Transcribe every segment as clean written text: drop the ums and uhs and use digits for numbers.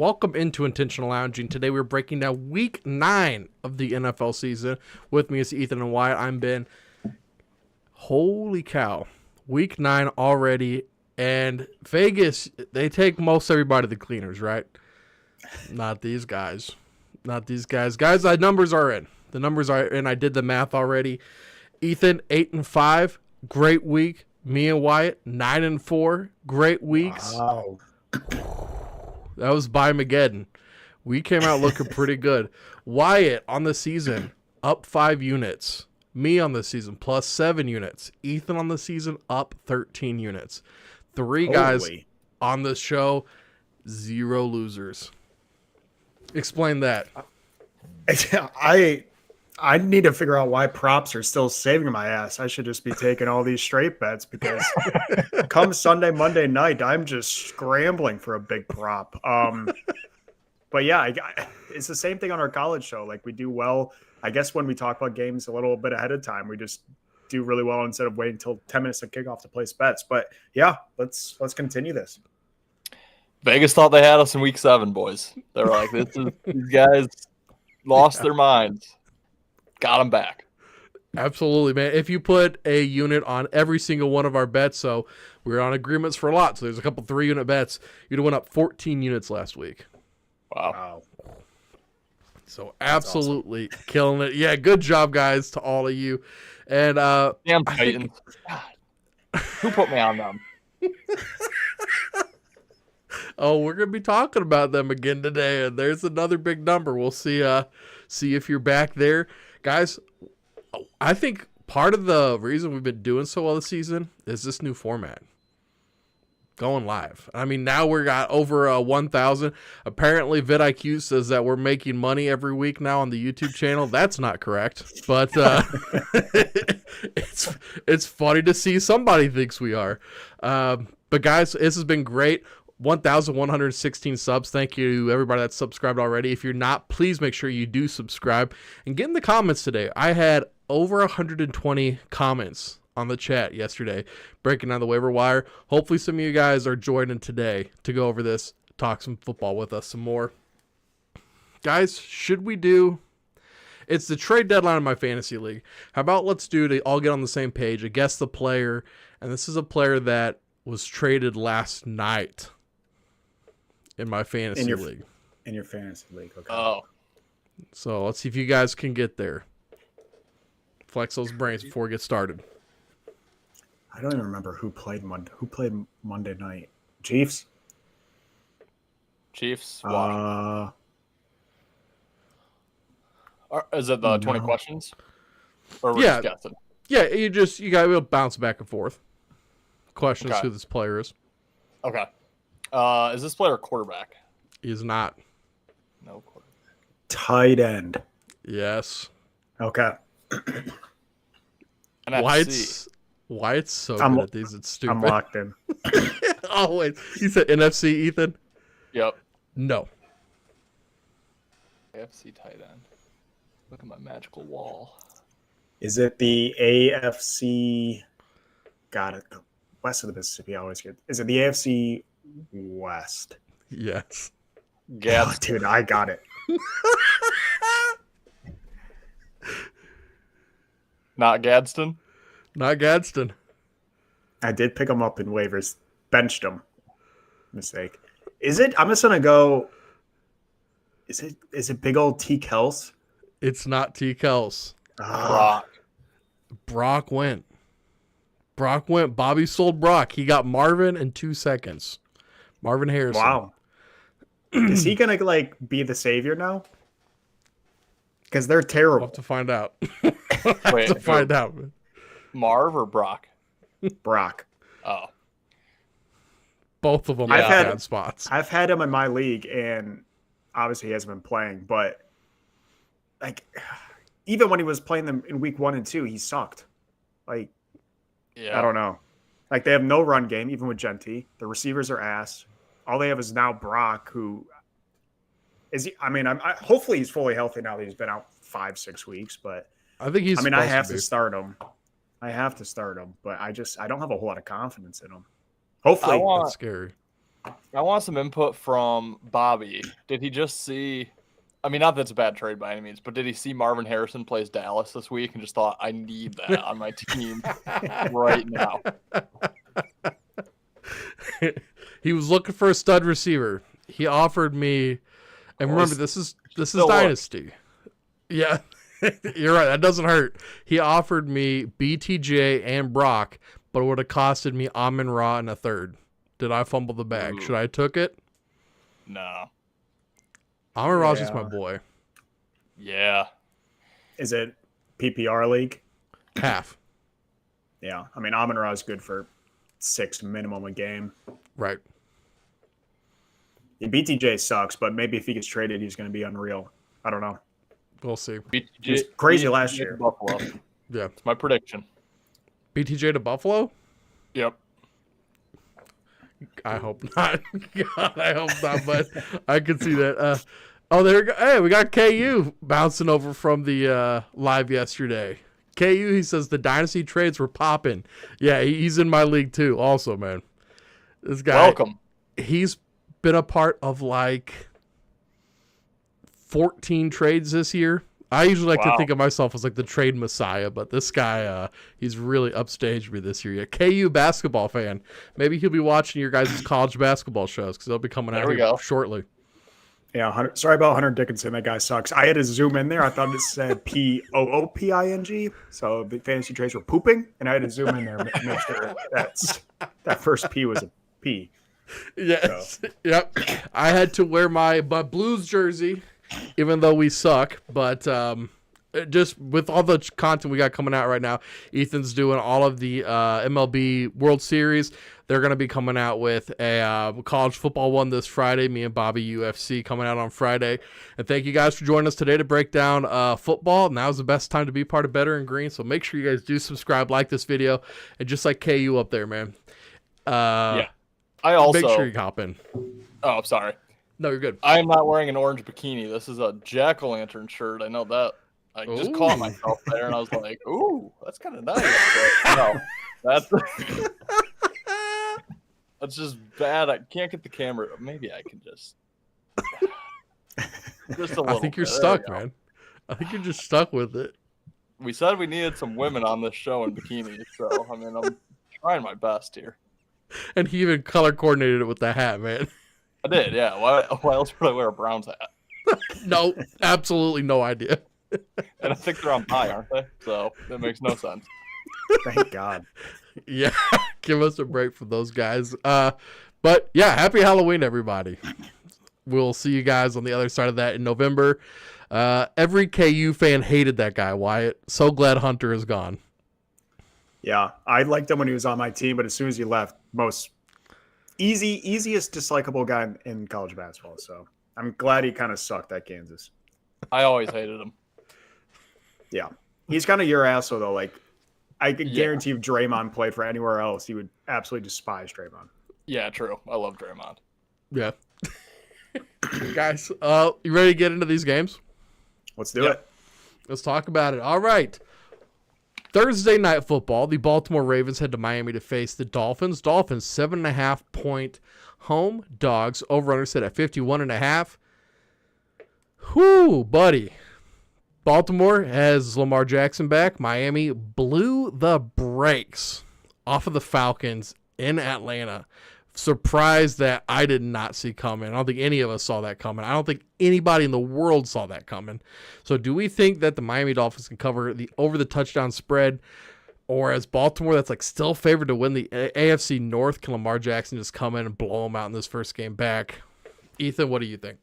Welcome into Intentional Lounging. Today we're breaking down Week 9 of the NFL season. With me is Ethan and Wyatt. I'm Ben. Holy cow. Week 9 already. And Vegas, they take most everybody to the cleaners, right? Not these guys. Not these guys. Guys, the numbers are in. The numbers are in. I did the math already. Ethan, 8-5. Great week. Me and Wyatt, 9-4. Great weeks. Wow. That was by Mageddon. We came out looking pretty good. Wyatt on the season, up 5 units. Me on the season, plus 7 units. Ethan on the season, up 13 units. 3 guys on the show, 0 losers. Explain that. I need to figure out why props are still saving my ass. I should just be taking all these straight bets because come Sunday, Monday night, I'm just scrambling for a big prop. But yeah, it's the same thing on our college show. Like we do well, I guess, when we talk about games a little bit ahead of time. We just do really well instead of waiting until 10 minutes to kick off to place bets. But yeah, let's continue this. Vegas thought they had us in week 7, boys. They were like, these guys lost their minds. Got them back. Absolutely, man. If you put a unit on every single one of our bets, so we're on agreements for a lot. So there's a couple 3-unit bets. You'd have went up 14 units last week. Wow. So absolutely awesome. Killing it. Yeah, good job, guys, to all of you. And damn Titans. God. Who put me on them? Oh, we're gonna be talking about them again today, and there's another big number. We'll see if you're back there. Guys, I think part of the reason we've been doing so well this season is this new format. Going live. I mean, now we got over 1,000. Apparently, vidIQ says that we're making money every week now on the YouTube channel. That's not correct, but it's funny to see somebody thinks we are. But guys, this has been great. 1,116 subs. Thank you to everybody that's subscribed already. If you're not, please make sure you do subscribe and get in the comments today. I had over 120 comments on the chat yesterday breaking down the waiver wire. Hopefully some of you guys are joining today to go over this, talk some football with us some more. Guys, should we do... It's the trade deadline in my fantasy league. How about let's do to all get on the same page, guess the player, and this is a player that was traded last night. In my fantasy league. In your fantasy league, okay. Oh. So let's see if you guys can get there. Flex those brains before we get started. I don't even remember who played Monday night. Chiefs? Why? Is it the 20 questions? Or we're just guessing? Yeah, you got to bounce back and forth. Questions who this player is. Okay. Is this player a quarterback? He is not. No quarterback. Tight end. Yes. Okay. Wyatt's so good at these. It's stupid. I'm locked in. Oh, wait. You said NFC, Ethan? Yep. No. AFC tight end. Look at my magical wall. Is it the AFC? Got it. West of the Mississippi, I always get. Is it the AFC West? Yes. Yeah, oh, dude, I got it. Not Gadsden? Not Gadsden. I did pick him up in waivers. Benched him. Mistake. Is it? I'm just gonna go. Is it big old T. Kels? It's not T. Kels. Brock went. Bobby sold Brock. He got Marvin in 2 seconds. Marvin Harrison. Wow. Is he going to be the savior now? Because they're terrible. We'll have to find out. Wait, Marv or Brock? Brock. Oh. Both of them have bad spots. I've had him in my league, and obviously he hasn't been playing, but even when he was playing them in week 1 and 2, he sucked. I don't know. They have no run game, even with Genty. The receivers are ass. All they have is now Brock, who is he? I mean, hopefully he's fully healthy now that he's been out 5-6 weeks. But I think he's. I have to start him. But I don't have a whole lot of confidence in him. Hopefully, that's scary. I want some input from Bobby. Did he just see? I mean, not that it's a bad trade by any means, but did he see Marvin Harrison plays Dallas this week and just thought, I need that on my team right now? He was looking for a stud receiver. He offered me, and remember, this is Dynasty. Yeah, you're right. That doesn't hurt. He offered me BTJ and Brock, but it would have costed me Amon-Ra and a third. Did I fumble the bag? Should I have took it? No. Amon-Ra's just my boy. Yeah. Is it PPR league? Half. Yeah. I mean, Amon-Ra is good for 6 minimum a game. Right. Yeah, BTJ sucks, but maybe if he gets traded, he's going to be unreal. I don't know. We'll see. He was crazy last year. Buffalo. Yeah. It's my prediction. BTJ to Buffalo? Yep. I hope not. God, I hope not, but I can see that. There we go. Hey, we got KU bouncing over from the live yesterday. KU, he says the dynasty trades were popping. Yeah, he's in my league too also, man. This guy. Welcome. He's been a part of like 14 trades this year. I usually like to think of myself as like the trade messiah, but this guy, he's really upstaged me this year. Yeah, KU basketball fan. Maybe he'll be watching your guys' college basketball shows because they'll be coming out here shortly. Yeah, sorry about Hunter Dickinson. That guy sucks. I had to zoom in there. I thought it said POOPING. So the fantasy trades were pooping, and I had to zoom in there and make sure that first P was a P. Yes. So. Yep. I had to wear my Blues jersey, even though we suck. But just with all the content we got coming out right now, Ethan's doing all of the MLB World Series. They're going to be coming out with a college football one this Friday. Me and Bobby UFC coming out on Friday. And thank you guys for joining us today to break down football. Now's the best time to be part of Better and Green. So make sure you guys do subscribe, like this video, and just like KU up there, man. Yeah. I also make sure you hop in. Oh, I'm sorry. No, you're good. I am not wearing an orange bikini. This is a jack-o'-lantern shirt. I know that. I just caught myself there, and I was like, "Ooh, that's kind of nice." But no, that's that's just bad. I can't get the camera. Maybe I can just a little. I think you're stuck, man. I think you're just stuck with it. We said we needed some women on this show in bikinis, so I mean, I'm trying my best here. And he even color coordinated it with the hat, man. I did, yeah. Why else would I wear a Browns hat? No, absolutely no idea. And I think they're on bye, aren't they? So that makes no sense. Thank God. Yeah, give us a break for those guys. But yeah, happy Halloween, everybody. We'll see you guys on the other side of that in November. Every KU fan hated that guy, Wyatt. So glad Hunter is gone. Yeah, I liked him when he was on my team, but as soon as he left, easiest dislikable guy in college basketball. So I'm glad he kind of sucked at Kansas. I always hated him. Yeah, he's kind of your asshole though. Like I can guarantee if Draymond played for anywhere else, he would absolutely despise Draymond. Yeah, true. I love Draymond. Yeah. Guys, you ready to get into these games? Let's do it. Let's talk about it. All right. Thursday night football, the Baltimore Ravens head to Miami to face the Dolphins. Dolphins 7.5 point home dogs. Over-under set at 51.5. Whoo, buddy. Baltimore has Lamar Jackson back. Miami blew the brakes off of the Falcons in Atlanta. Surprised that I did not see coming. I don't think any of us saw that coming. I don't think anybody in the world saw that coming. So do we think that the Miami Dolphins can cover the over the touchdown spread? Or as Baltimore, that's like still favored to win the AFC North, can Lamar Jackson just come in and blow them out in this first game back? Ethan, what do you think?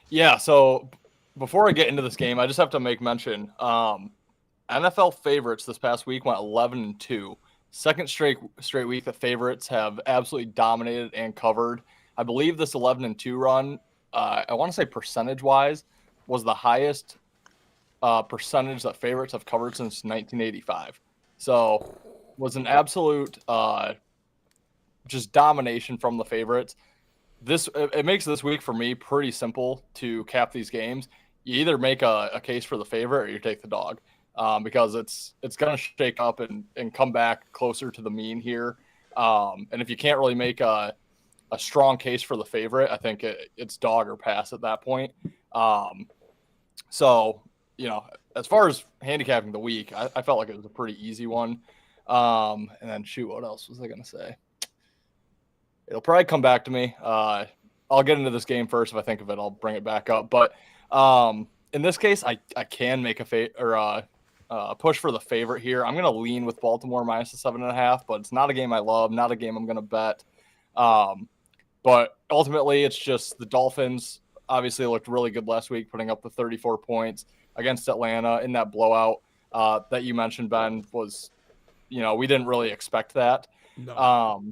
Yeah, so before I get into this game, I just have to make mention. NFL favorites this past week went 11-2. Second straight week, the favorites have absolutely dominated and covered. I believe this 11-2 run, I want to say percentage-wise, was the highest percentage that favorites have covered since 1985. So was an absolute just domination from the favorites. It makes this week for me pretty simple to cap these games. You either make a case for the favorite or you take the dog. Because it's going to shake up and come back closer to the mean here. And if you can't really make a a strong case for the favorite. I think it's dog or pass at that point. So, as far as handicapping the week, I felt like it was a pretty easy one. And then what else was I going to say? It'll probably come back to me. I'll get into this game first. If I think of it, I'll bring it back up. But in this case, I can make a push for the favorite here. I'm going to lean with Baltimore minus the 7.5, but it's not a game I love, not a game I'm going to bet. But ultimately, it's just the Dolphins obviously looked really good last week, putting up the 34 points against Atlanta in that blowout that you mentioned, Ben, was, we didn't really expect that. No.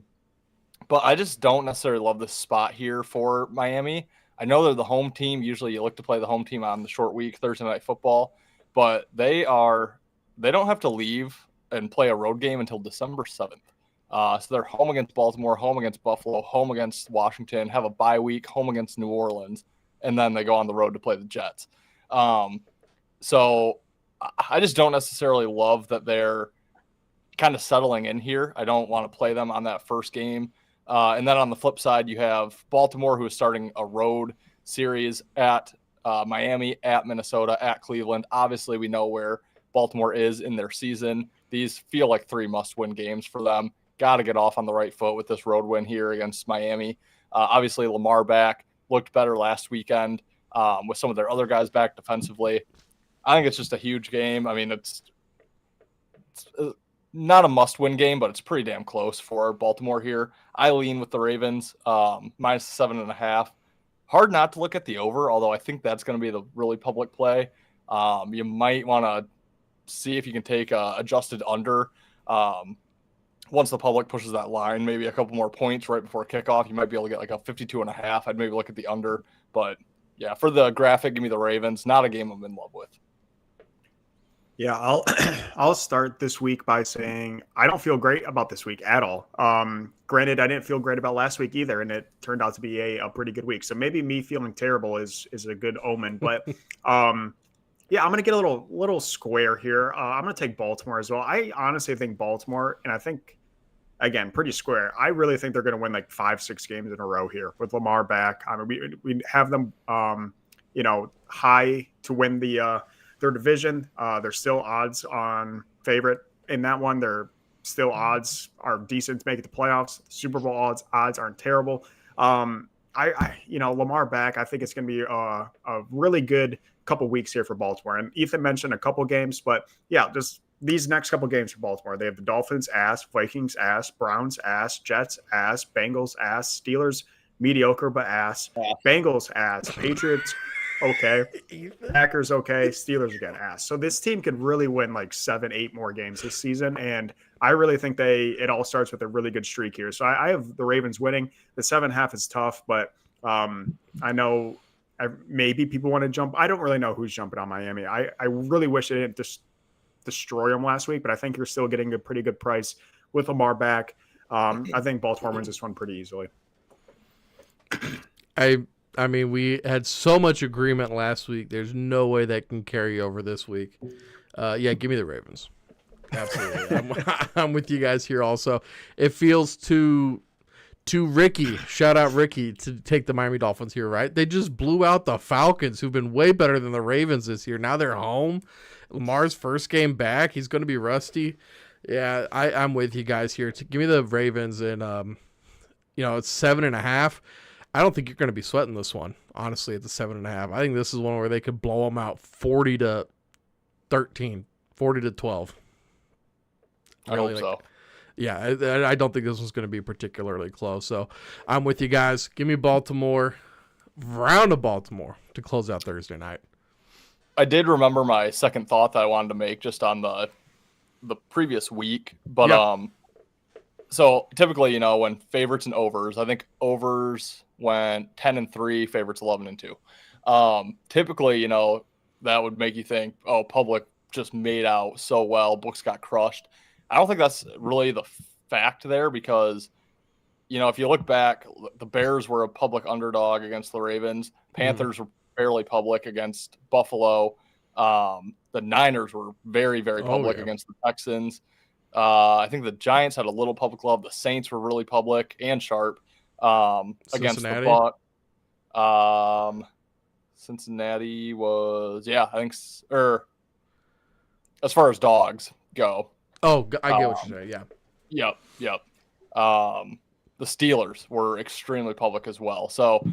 But I just don't necessarily love this spot here for Miami. I know they're the home team. Usually you look to play the home team on the short week, Thursday Night Football, but they don't have to leave and play a road game until December 7th. So they're home against Baltimore, home against Buffalo, home against Washington, have a bye week, home against New Orleans, and then they go on the road to play the Jets. So I just don't necessarily love that they're kind of settling in here. I don't want to play them on that first game. And then on the flip side, you have Baltimore, who is starting a road series at Miami, at Minnesota, at Cleveland. Obviously, we know where Baltimore is in their season. These feel like 3 must-win games for them. Got to get off on the right foot with this road win here against Miami. Obviously, Lamar back, looked better last weekend with some of their other guys back defensively. I think it's just a huge game. I mean, it's not a must-win game, but it's pretty damn close for Baltimore here. I lean with the Ravens, minus 7.5. Hard not to look at the over, although I think that's going to be the really public play. You might want to see if you can take adjusted under. Once the public pushes that line, maybe a couple more points right before kickoff, you might be able to get like a 52.5. I'd maybe look at the under. But, yeah, for the graphic, give me the Ravens. Not a game I'm in love with. Yeah, I'll start this week by saying I don't feel great about this week at all. Granted, I didn't feel great about last week either, and it turned out to be a pretty good week. So maybe me feeling terrible is a good omen. But yeah, I'm gonna get a little square here. I'm gonna take Baltimore as well. I honestly think Baltimore, and I think again pretty square. I really think they're gonna win like 5-6 games in a row here with Lamar back. I mean, we have them, high to win their division. There's still odds on favorite in that one. Their still odds are decent to make it to playoffs. Super Bowl odds aren't terrible. Lamar back, I think it's going to be a really good couple weeks here for Baltimore. And Ethan mentioned a couple games, but yeah, just these next couple games for Baltimore. They have the Dolphins ass, Vikings ass, Browns ass, Jets ass, Bengals ass, Steelers mediocre but ass, Bengals ass, Patriots okay, Packers okay, Steelers again ass. So this team could really win like 7-8 more games this season, and I really think it all starts with a really good streak here. So I have the Ravens winning. The 7.5 is tough, but I know maybe people want to jump. I don't really know who's jumping on Miami. I really wish they didn't just destroy them last week, but I think you're still getting a pretty good price with Lamar back. I think Baltimore wins this one pretty easily. I mean, we had so much agreement last week. There's no way that can carry over this week. Yeah, give me the Ravens. Absolutely. I'm with you guys here also. It feels too Ricky, shout out Ricky, to take the Miami Dolphins here, right? They just blew out the Falcons, who've been way better than the Ravens this year. Now they're home. Lamar's first game back. He's going to be rusty. Yeah, I'm with you guys here. Give me the Ravens, and it's 7.5. I don't think you're going to be sweating this one, honestly, at the 7.5. I think this is one where they could blow them out 40-13, 40-12. I hope so. Yeah, I don't think this one's going to be particularly close. So I'm with you guys. Give me Baltimore, round of Baltimore to close out Thursday night. I did remember my second thought that I wanted to make just on the previous week, but yeah. So typically, when favorites and overs, I think overs went 10-3, favorites 11-2. Typically, that would make you think, oh, public just made out so well, books got crushed. I don't think that's really the fact there because, if you look back, the Bears were a public underdog against the Ravens. Panthers were fairly public against Buffalo. The Niners were very, very public against the Texans. I think the Giants had a little public love. The Saints were really public and sharp. against the Cincinnati? Buck. Cincinnati was, yeah, I think, or as far as dogs go. Oh, I get what you're saying. Yeah. Yep. The Steelers were extremely public as well. So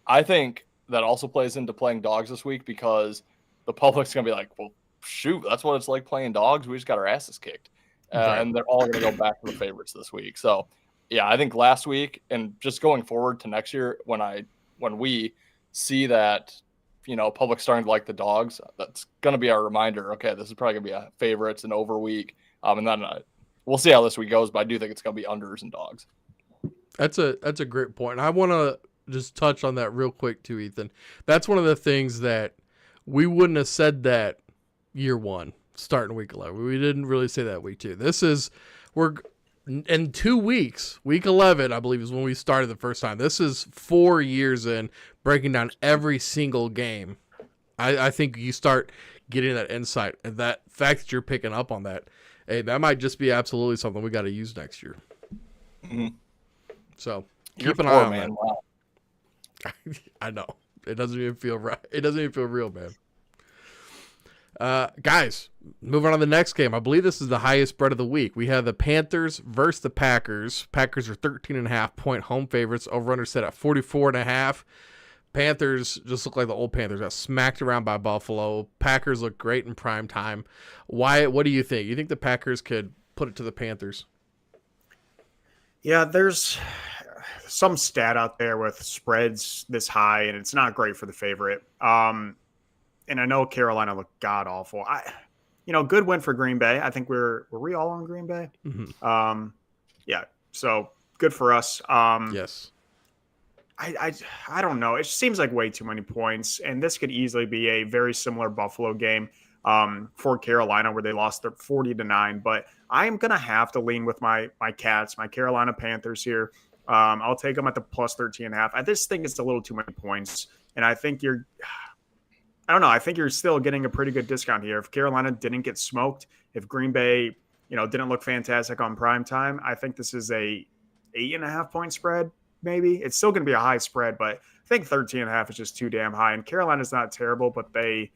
I think that also plays into playing dogs this week because the public's going to be like, well, shoot, that's what it's like playing dogs. We just got our asses kicked. Right. And they're all going to go back to the favorites this week. So, yeah, I think last week and just going forward to next year, when we see that, public starting to like the dogs, that's going to be our reminder. Okay, this is probably going to be a favorites and over week. And then we'll see how this week goes, but I do think it's going to be unders and dogs. That's a great point. I want to just touch on that real quick too, Ethan. That's one of the things that we wouldn't have said that year one, starting week 11. We didn't really say that week 2. We're in 2 weeks, week 11, I believe is when we started the first time. This is 4 years in, breaking down every single game. I think you start getting that insight, and that fact that you're picking up on that, hey, that might just be absolutely something we got to use next year. Mm-hmm. So Year keep an 4, eye on man. that. Wow. I know. It doesn't even feel right. It doesn't even feel real, man. Guys, moving on to the next game. I believe this is the highest spread of the week. We have the Panthers versus the Packers. Packers are 13.5-point home favorites. Over-under set at 44.5. Panthers just look like the old Panthers. Got smacked around by Buffalo. Packers look great in prime time. Wyatt, what do you think? You think the Packers could put it to the Panthers? Yeah, there's some stat out there with spreads this high, and it's not great for the favorite. And I know Carolina looked god awful. Good win for Green Bay. I think were we all on Green Bay? Mm-hmm. Yeah. So good for us. Yes. I don't know. It seems like way too many points, and this could easily be a very similar Buffalo game for Carolina where they lost their 40-9. But I am gonna have to lean with my Cats, my Carolina Panthers here. I'll take them at the plus 13.5. I just think it's a little too many points, and I think I don't know. I think you're still getting a pretty good discount here. If Carolina didn't get smoked, if Green Bay, didn't look fantastic on prime time, I think this is a 8.5-point spread. Maybe it's still going to be a high spread, but I think 13.5 is just too damn high. And Carolina's not terrible, but I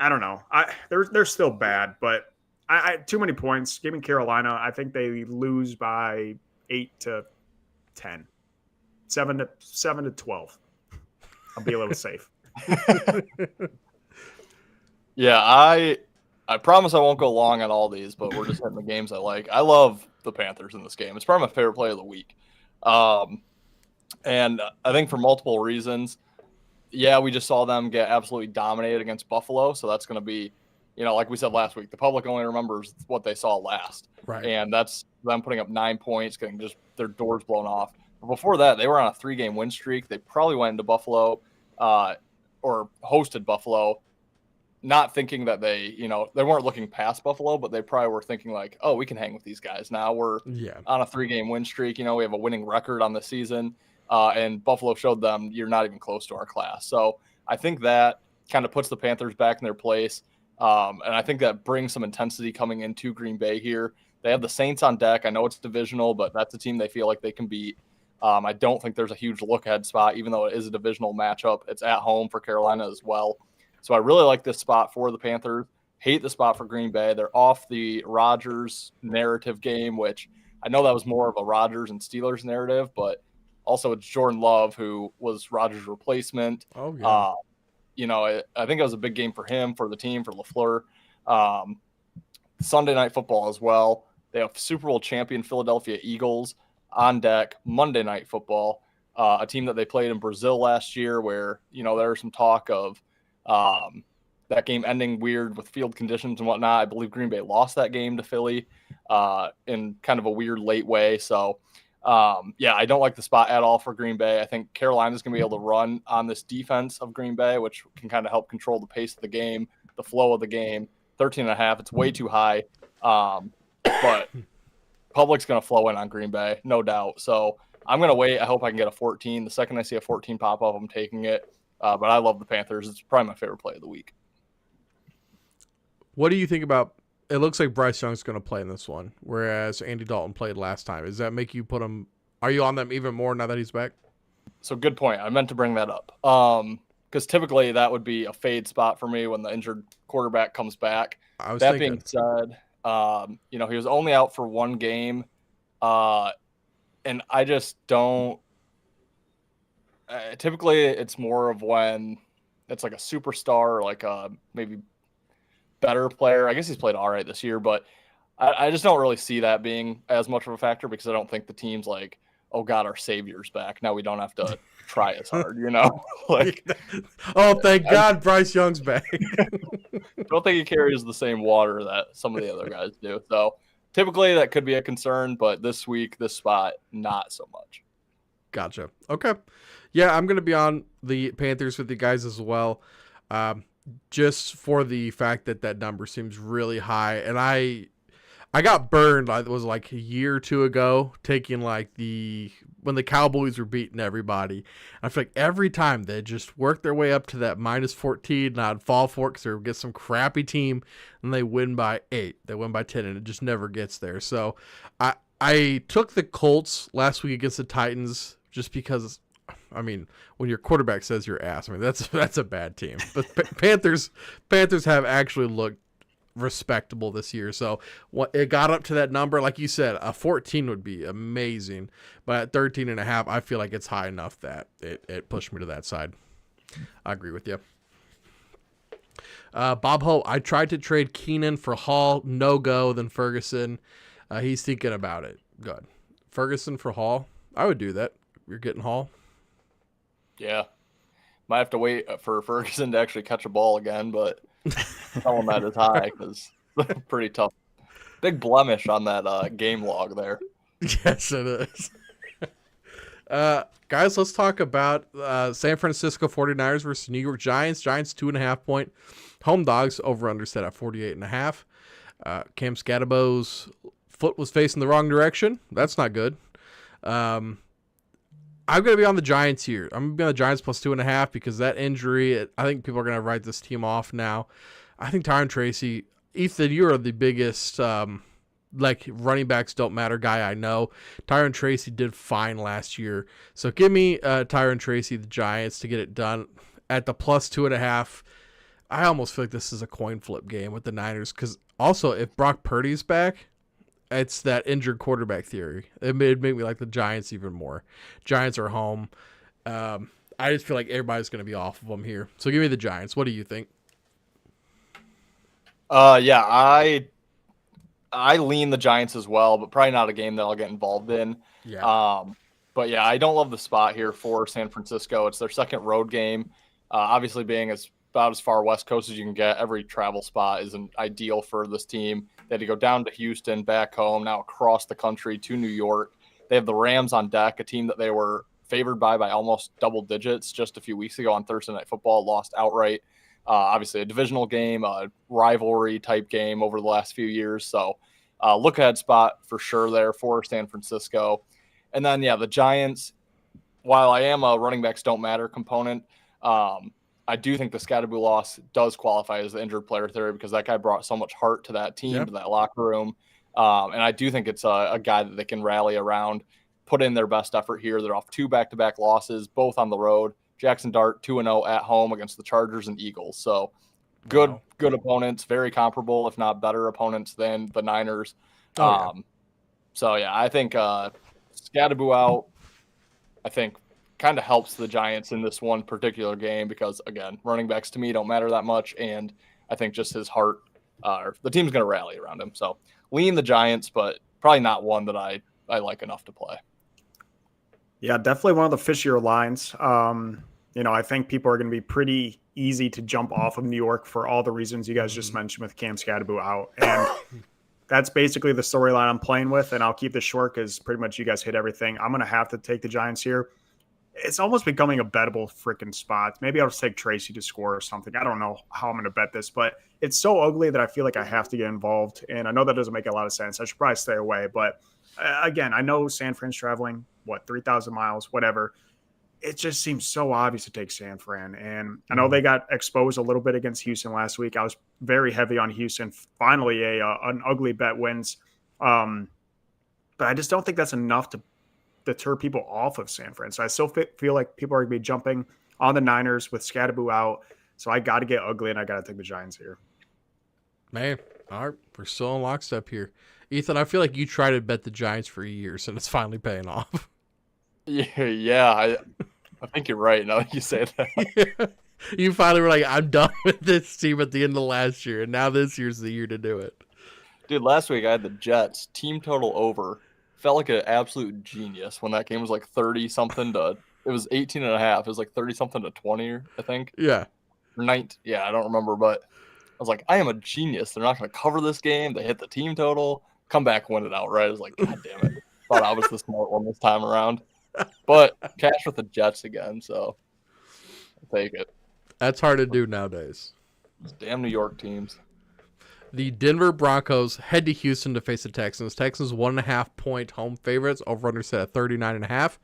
don't know. They're still bad, but I too many points. Give me Carolina. I think they lose by 8 to 10, 7 to 12. I'll be a little safe. Yeah, I promise I won't go long on all these, but we're just hitting the games I like. I love the Panthers in this game. It's probably my favorite play of the week. And I think for multiple reasons. Yeah, we just saw them get absolutely dominated against Buffalo, so that's going to be, like we said last week, the public only remembers what they saw last. Right. And that's them putting up 9 points, getting just their doors blown off. But before that, they were on a 3-game win streak. They probably went into Buffalo or hosted Buffalo, not thinking that they weren't looking past Buffalo, but they probably were thinking like, oh, we can hang with these guys. Now we're on a 3-game win streak. We have a winning record on the season. And Buffalo showed them you're not even close to our class. So I think that kind of puts the Panthers back in their place. And I think that brings some intensity coming into Green Bay here. They have the Saints on deck. I know it's divisional, but that's a team they feel like they can beat. I don't think there's a huge look-ahead spot, even though it is a divisional matchup. It's at home for Carolina as well. So I really like this spot for the Panthers. Hate the spot for Green Bay. They're off the Rodgers narrative game, which I know that was more of a Rodgers and Steelers narrative, but also it's Jordan Love, who was Rodgers' replacement. Oh, yeah. I think it was a big game for him, for the team, for LaFleur. Sunday Night Football as well. They have Super Bowl champion Philadelphia Eagles on deck. Monday Night Football, a team that they played in Brazil last year where, there was some talk of that game ending weird with field conditions and whatnot. I believe Green Bay lost that game to Philly in kind of a weird late way. So, I don't like the spot at all for Green Bay. I think Carolina's going to be able to run on this defense of Green Bay, which can kind of help control the pace of the game, the flow of the game. 13.5, it's way too high. But public's going to flow in on Green Bay, no doubt. So I'm going to wait. I hope I can get a 14. The second I see a 14 pop up, I'm taking it. But I love the Panthers. It's probably my favorite play of the week. What do you think about? It looks like Bryce Young's going to play in this one, whereas Andy Dalton played last time. Does that make you put him Are you on them even more now that he's back? So good point. I meant to bring that up. Because typically that would be a fade spot for me when the injured quarterback comes back. That being said, he was only out for one game. And I just don't. Typically, it's more of when it's like a superstar, or like a maybe better player. I guess he's played all right this year, but I just don't really see that being as much of a factor because I don't think the team's like, oh God, our savior's back. Now we don't have to try as hard, Like, oh, thank God, Bryce Young's back. I don't think he carries the same water that some of the other guys do. So typically that could be a concern, but this week, this spot, not so much. Gotcha. Okay. Yeah, I'm going to be on the Panthers with you guys as well. Just for the fact that number seems really high. And I got burned. It was like a year or two ago, taking like when the Cowboys were beating everybody. I feel like every time they just work their way up to that minus 14, and I'd fall for it because they get some crappy team, and they win by 8. They win by 10, and it just never gets there. So I took the Colts last week against the Titans just because, I mean, when your quarterback says you're ass, I mean, that's a bad team. But Panthers have actually looked respectable this year. So it got up to that number. Like you said, a 14 would be amazing. But at 13.5, I feel like it's high enough that it pushed me to that side. I agree with you. Bob Ho, I tried to trade Keenan for Hall. No go. Then Ferguson. He's thinking about it. Good. Ferguson for Hall. I would do that. You're getting Hall. Yeah. Might have to wait for Ferguson to actually catch a ball again, but tell him that is high because pretty tough. Big blemish on that game log there. Yes, it is. Guys, let's talk about San Francisco 49ers versus New York Giants. Giants 2.5-point home dogs, over under set at 48.5. Cam Scatterbo's foot was facing the wrong direction. That's not good. I'm going to be on the Giants here. I'm going to be on the Giants plus 2.5 because that injury, I think people are going to write this team off now. I think Tyron Tracy, Ethan, you're the biggest running backs don't matter guy I know. Tyron Tracy did fine last year. So give me Tyron Tracy, the Giants, to get it done at the plus 2.5. I almost feel like this is a coin flip game with the Niners because also if Brock Purdy's back, it's that injured quarterback theory. It made me like the Giants even more. Giants are home. I just feel like everybody's going to be off of them here. So give me the Giants. What do you think? Yeah, I lean the Giants as well, but probably not a game that I'll get involved in. Yeah. But yeah, I don't love the spot here for San Francisco. It's their second road game. Obviously, being about as far West Coast as you can get, every travel spot isn't ideal for this team. They had to go down to Houston, back home, now across the country to New York. They have the Rams on deck, a team that they were favored by almost double digits just a few weeks ago on Thursday Night Football, lost outright. Obviously, a divisional game, a rivalry type game over the last few years. So look ahead spot for sure there for San Francisco. And then, yeah, the Giants, while I am a running backs don't matter component, I do think the Scatterboo loss does qualify as the injured player theory because that guy brought so much heart to that team, to that locker room. And I do think it's a guy that they can rally around, put in their best effort here. They're off 2 back-to-back losses, both on the road. Jackson Dart 2-0 at home against the Chargers and Eagles. So good opponents, very comparable, if not better opponents than the Niners. So, yeah, I think Scatterboo out, I think, kind of helps the Giants in this one particular game because, again, running backs to me don't matter that much, and I think just his heart, the team's going to rally around him. So lean the Giants, but probably not one that I like enough to play. Yeah, definitely one of the fishier lines. I think people are going to be pretty easy to jump off of New York for all the reasons you guys just mentioned with Cam Scatterboo out. And that's basically the storyline I'm playing with, and I'll keep this short because pretty much you guys hit everything. I'm going to have to take the Giants here. It's almost becoming a bettable freaking spot. Maybe I'll just take Tracy to score or something. I don't know how I'm going to bet this, but it's so ugly that I feel like I have to get involved. And I know that doesn't make a lot of sense. I should probably stay away. But again, I know San Fran's traveling, 3,000 miles, whatever. It just seems so obvious to take San Fran. And I know they got exposed a little bit against Houston last week. I was very heavy on Houston. Finally, an ugly bet wins. But I just don't think that's enough to deter people off of San Fran. So I still feel like people are going to be jumping on the Niners with Scatterboo out. So I got to get ugly, and I got to take the Giants here. Man, all right, we're still in lockstep here. Ethan, I feel like you tried to bet the Giants for years, and it's finally paying off. Yeah, I think you're right now that you say that. Yeah. You finally were like, I'm done with this team at the end of last year, and now this year's the year to do it. Dude, last week I had the Jets team total over. Felt like an absolute genius when that game was like 30-something to – it was 18.5. It was like 30-something to 20, I think. Yeah. 19. Yeah, I don't remember, but I was like, I am a genius. They're not going to cover this game. They hit the team total. Come back, win it outright. I was like, God damn it. Thought I was the smart one this time around. But cash with the Jets again, so I'll take it. That's hard to do nowadays. Those damn New York teams. The Denver Broncos head to Houston to face the Texans. Texans 1.5-point home favorites. Over-under set at 39.5.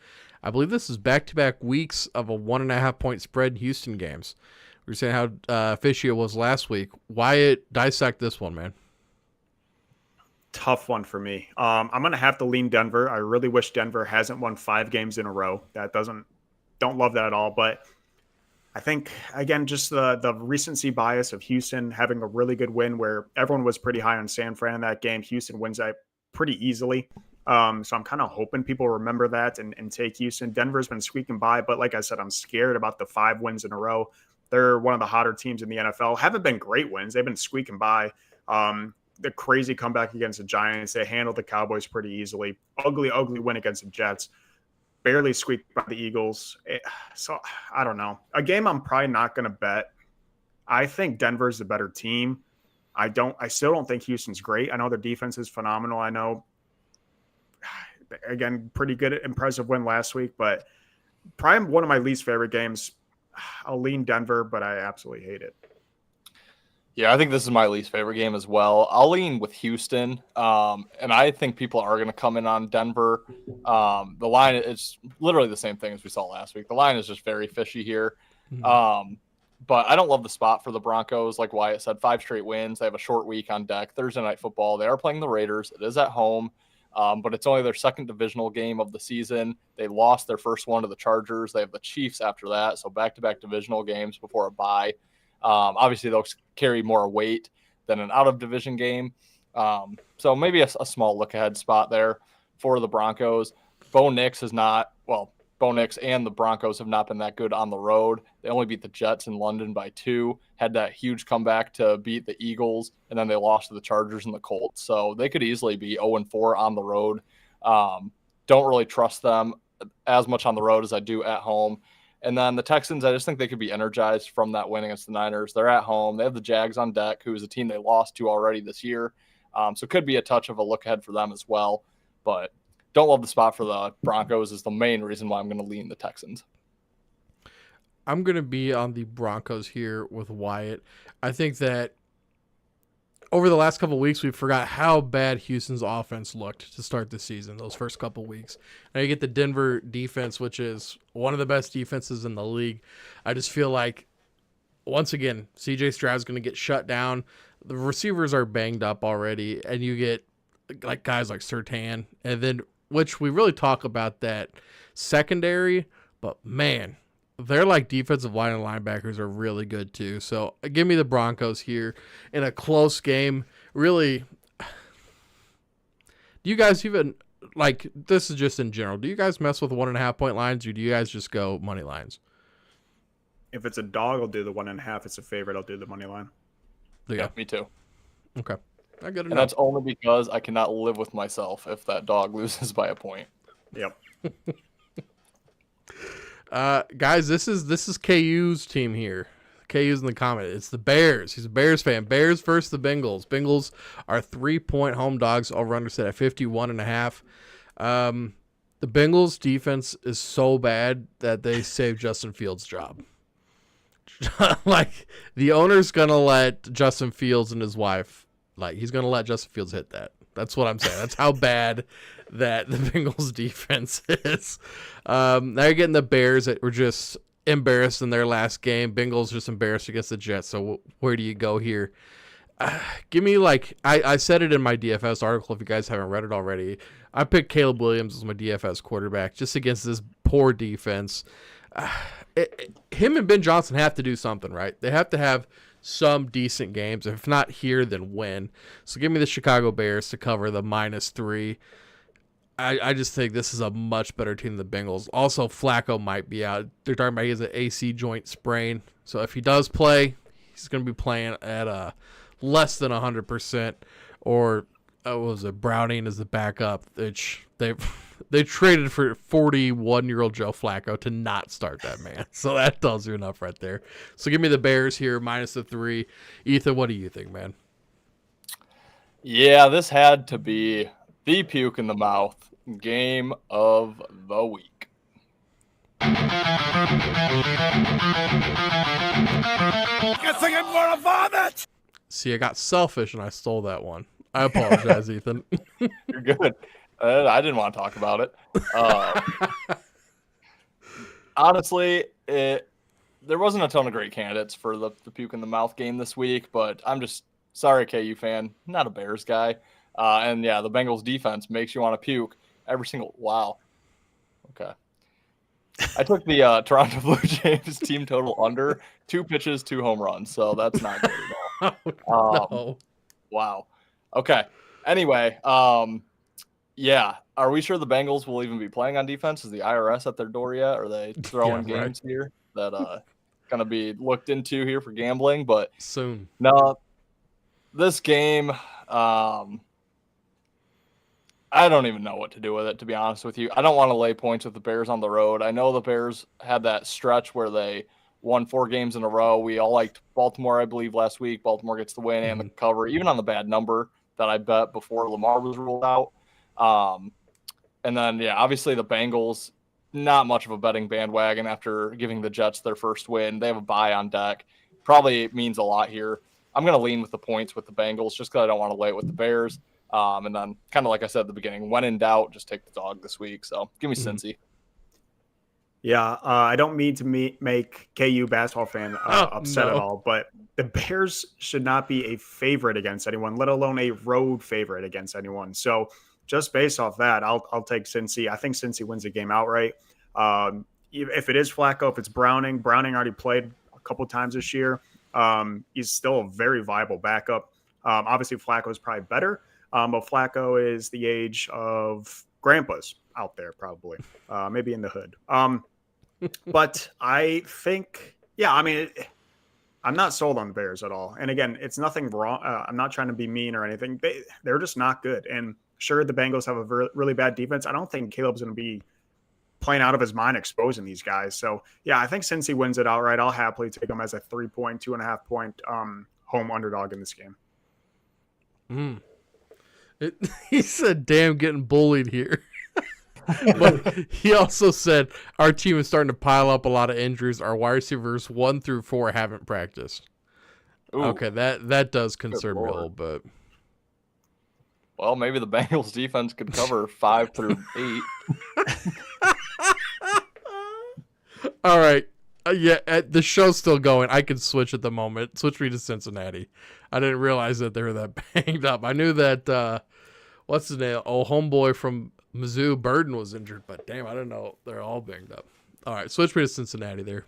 I believe this is back-to-back weeks of a 1.5-point spread in Houston games. We were saying how fishy it was last week. Wyatt, dissect this one, man. Tough one for me. I'm going to have to lean Denver. I really wish Denver hasn't won 5 games in a row. Don't love that at all, but I think, again, just the recency bias of Houston having a really good win where everyone was pretty high on San Fran in that game. Houston wins that pretty easily. So I'm kind of hoping people remember that and take Houston. Denver's been squeaking by, but like I said, I'm scared about the 5 wins in a row. They're one of the hotter teams in the NFL. Haven't been great wins. They've been squeaking by. The crazy comeback against the Giants. They handled the Cowboys pretty easily. Ugly win against the Jets. Barely squeaked by the Eagles. So I don't know. A game I'm probably not going to bet. I think Denver's the better team. I still don't think Houston's great. I know their defense is phenomenal. I know, again, pretty good, impressive win last week, but probably one of my least favorite games. I'll lean Denver, but I absolutely hate it. Yeah, I think this is my least favorite game as well. I'll lean with Houston, and I think people are going to come in on Denver. The line is literally the same thing as we saw last week. The line is just very fishy here. Mm-hmm. But I don't love the spot for the Broncos. Like Wyatt said, 5 straight wins. They have a short week on deck. Thursday Night Football. They are playing the Raiders. It is at home, but it's only their second divisional game of the season. They lost their first one to the Chargers. They have the Chiefs after that, so back-to-back divisional games before a bye. Obviously, they'll carry more weight than an out-of-division game. So maybe a small look-ahead spot there for the Broncos. Bo Nix and the Broncos have not been that good on the road. They only beat the Jets in London by 2, had that huge comeback to beat the Eagles, and then they lost to the Chargers and the Colts. So they could easily be 0-4 on the road. Don't really trust them as much on the road as I do at home. And then the Texans, I just think they could be energized from that win against the Niners. They're at home. They have the Jags on deck, who is a team they lost to already this year. So it could be a touch of a look ahead for them as well. But don't love the spot for the Broncos is the main reason why I'm going to lean the Texans. I'm going to be on the Broncos here with Wyatt. I think that over the last couple of weeks, we forgot how bad Houston's offense looked to start the season, those first couple of weeks. Now you get the Denver defense, which is one of the best defenses in the league. I just feel like, once again, CJ Stroud's going to get shut down. The receivers are banged up already, and you get like guys like Surtain, and then, which we really talk about that secondary, but man, they're like defensive line and linebackers are really good too. So give me the Broncos here in a close game. Really, do you guys even, like, this is just in general, do you guys mess with 1.5-point lines, or do you guys just go money lines? If it's a dog, I'll do the 1.5. If it's a favorite, I'll do the money line. Yeah, me too. Okay. I got it. And that's only because I cannot live with myself if that dog loses by a point. Yep. Guys, this is KU's team here. KU's in the comment. It's the Bears. He's a Bears fan. Bears versus the Bengals. Bengals are 3-point home dogs. Over-under set at 51.5. The Bengals defense is so bad that they saved Justin Fields' job. Like, the owner's gonna let Justin Fields and his wife, like, he's gonna let Justin Fields hit that. That's what I'm saying. That's how bad that the Bengals defense is. Now you're getting the Bears that were just embarrassed in their last game. Bengals just embarrassed against the Jets. So where do you go here? Give me I said it in my DFS article. If you guys haven't read it already, I picked Caleb Williams as my DFS quarterback just against this poor defense. Him and Ben Johnson have to do something, right? They have to have some decent games. If not here, then win. So give me the Chicago Bears to cover the -3. I just think this is a much better team than the Bengals. Also, Flacco might be out. They're talking about he has an AC joint sprain. So if he does play, he's going to be playing at less than 100%. Or what was it? Browning as the backup. Which they traded for 41-year-old Joe Flacco to not start that man. So that tells you enough right there. So give me the Bears here -3. Ethan, what do you think, man? Yeah, this had to be the puke in the mouth game of the week. See, I got selfish and I stole that one. I apologize, Ethan. You're good. I didn't want to talk about it. Honestly, there wasn't a ton of great candidates for the puke in the mouth game this week, but I'm just sorry, KU fan, not a Bears guy. And yeah, the Bengals defense makes you want to puke every single. Wow. Okay. I took the Toronto Blue Jays team total under 2 pitches, 2 home runs. So that's not good at all. No. Wow. Okay. Anyway, yeah. Are we sure the Bengals will even be playing on defense? Is the IRS at their door yet? Are they throwing games here that going to be looked into here for gambling? But soon. No, this game, I don't even know what to do with it, to be honest with you. I don't want to lay points with the Bears on the road. I know the Bears had that stretch where they won 4 games in a row. We all liked Baltimore, I believe, last week. Baltimore gets the win and the cover, even on the bad number that I bet before Lamar was ruled out. And then, yeah, obviously the Bengals, not much of a betting bandwagon after giving the Jets their first win. They have a bye on deck. Probably means a lot here. I'm going to lean with the points with the Bengals just because I don't want to lay it with the Bears. And then, kind of like I said at the beginning, when in doubt, just take the dog this week. So give me Cincy. Yeah, I don't mean to make KU basketball fan upset at all, but the Bears should not be a favorite against anyone, let alone a road favorite against anyone. So just based off that, I'll take Cincy. I think Cincy wins the game outright. If it is Flacco, if it's Browning already played a couple times this year. He's still a very viable backup. Obviously, Flacco is probably better, but Flacco is the age of grandpas out there, probably, maybe in the hood. But I think, yeah, I mean, I'm not sold on the Bears at all. And again, it's nothing wrong. I'm not trying to be mean or anything. They're just not good. And sure, the Bengals have a really bad defense. I don't think Caleb's going to be playing out of his mind exposing these guys. So, yeah, I think since he wins it outright, I'll happily take him as a 3-point, 2.5-point home underdog in this game. He said, damn, getting bullied here. But he also said, our team is starting to pile up a lot of injuries. Our wide receivers 1 through 4 haven't practiced. Ooh, okay, that does concern me a little bit. Well, maybe the Bengals defense could cover 5 through 8. All right. The show's still going. I can switch at the moment. Switch me to Cincinnati. I didn't realize that they were that banged up. I knew that, what's his name? Oh, homeboy from Mizzou, Burden, was injured. But damn, I didn't know they're all banged up. All right, switch me to Cincinnati there.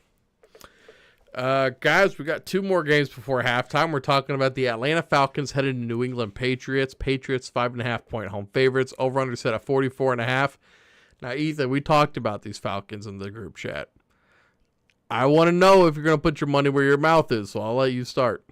Guys, we got 2 more games before halftime. We're talking about the Atlanta Falcons headed to New England Patriots. Patriots 5.5-point home favorites. Over-under set at 44.5. Now, Ethan, we talked about these Falcons in the group chat. I want to know if you're going to put your money where your mouth is, so I'll let you start.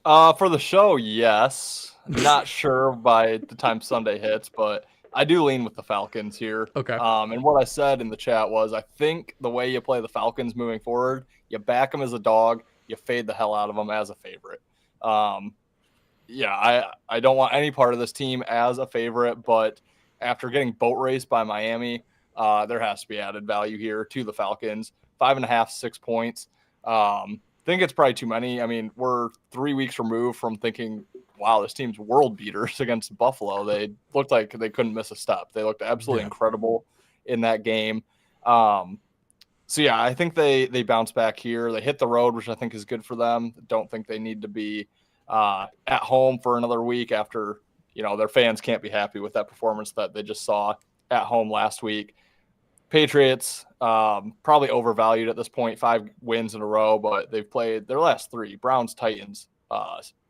For the show, yes. Not sure by the time Sunday hits, but I do lean with the Falcons here. Okay. And what I said in the chat was, I think the way you play the Falcons moving forward, you back them as a dog, you fade the hell out of them as a favorite. Yeah, I don't want any part of this team as a favorite, but after getting boat raced by Miami, there has to be added value here to the Falcons. 5.5, 6 points. Think it's probably too many. I mean, we're 3 weeks removed from thinking, wow, this team's world beaters against Buffalo. They looked like they couldn't miss a step. They looked absolutely incredible in that game. So, yeah, I think they bounce back here. They hit the road, which I think is good for them. Don't think they need to be at home for another week after, their fans can't be happy with that performance that they just saw at home last week. Patriots, probably overvalued at this point, 5 wins in a row, but they've played their last 3, Browns, Titans,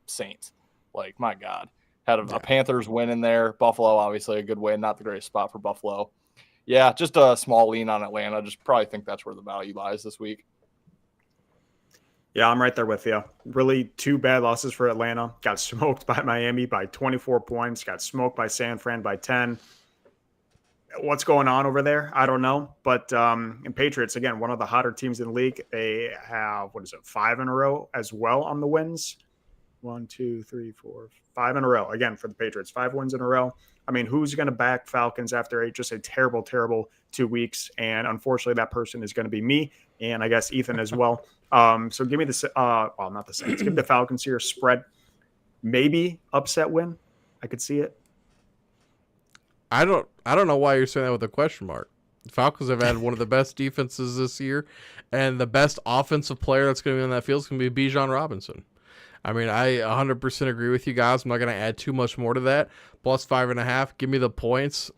Saints. Like, my God. Had a Panthers win in there. Buffalo, obviously a good win, not the greatest spot for Buffalo. Yeah, just a small lean on Atlanta. Just probably think that's where the value lies this week. Yeah, I'm right there with you. Really 2 bad losses for Atlanta. Got smoked by Miami by 24 points. Got smoked by San Fran by 10. What's going on over there? I don't know. But in Patriots, again, one of the hotter teams in the league. They have, 5 in a row as well on the wins. 1, 2, 3, 4, 5 in a row. Again, for the Patriots, 5 wins in a row. I mean, who's going to back Falcons after just a terrible, terrible 2 weeks? And unfortunately, that person is going to be me, and I guess Ethan as well. So give me the not the Saints. Give me the Falcons here. Spread, maybe upset win. I could see it. I don't know why you're saying that with a question mark. The Falcons have had one of the best defenses this year, and the best offensive player that's going to be on that field is going to be Bijan Robinson. I mean, I 100% agree with you guys. I'm not going to add too much more to that. Plus 5.5. Give me the points.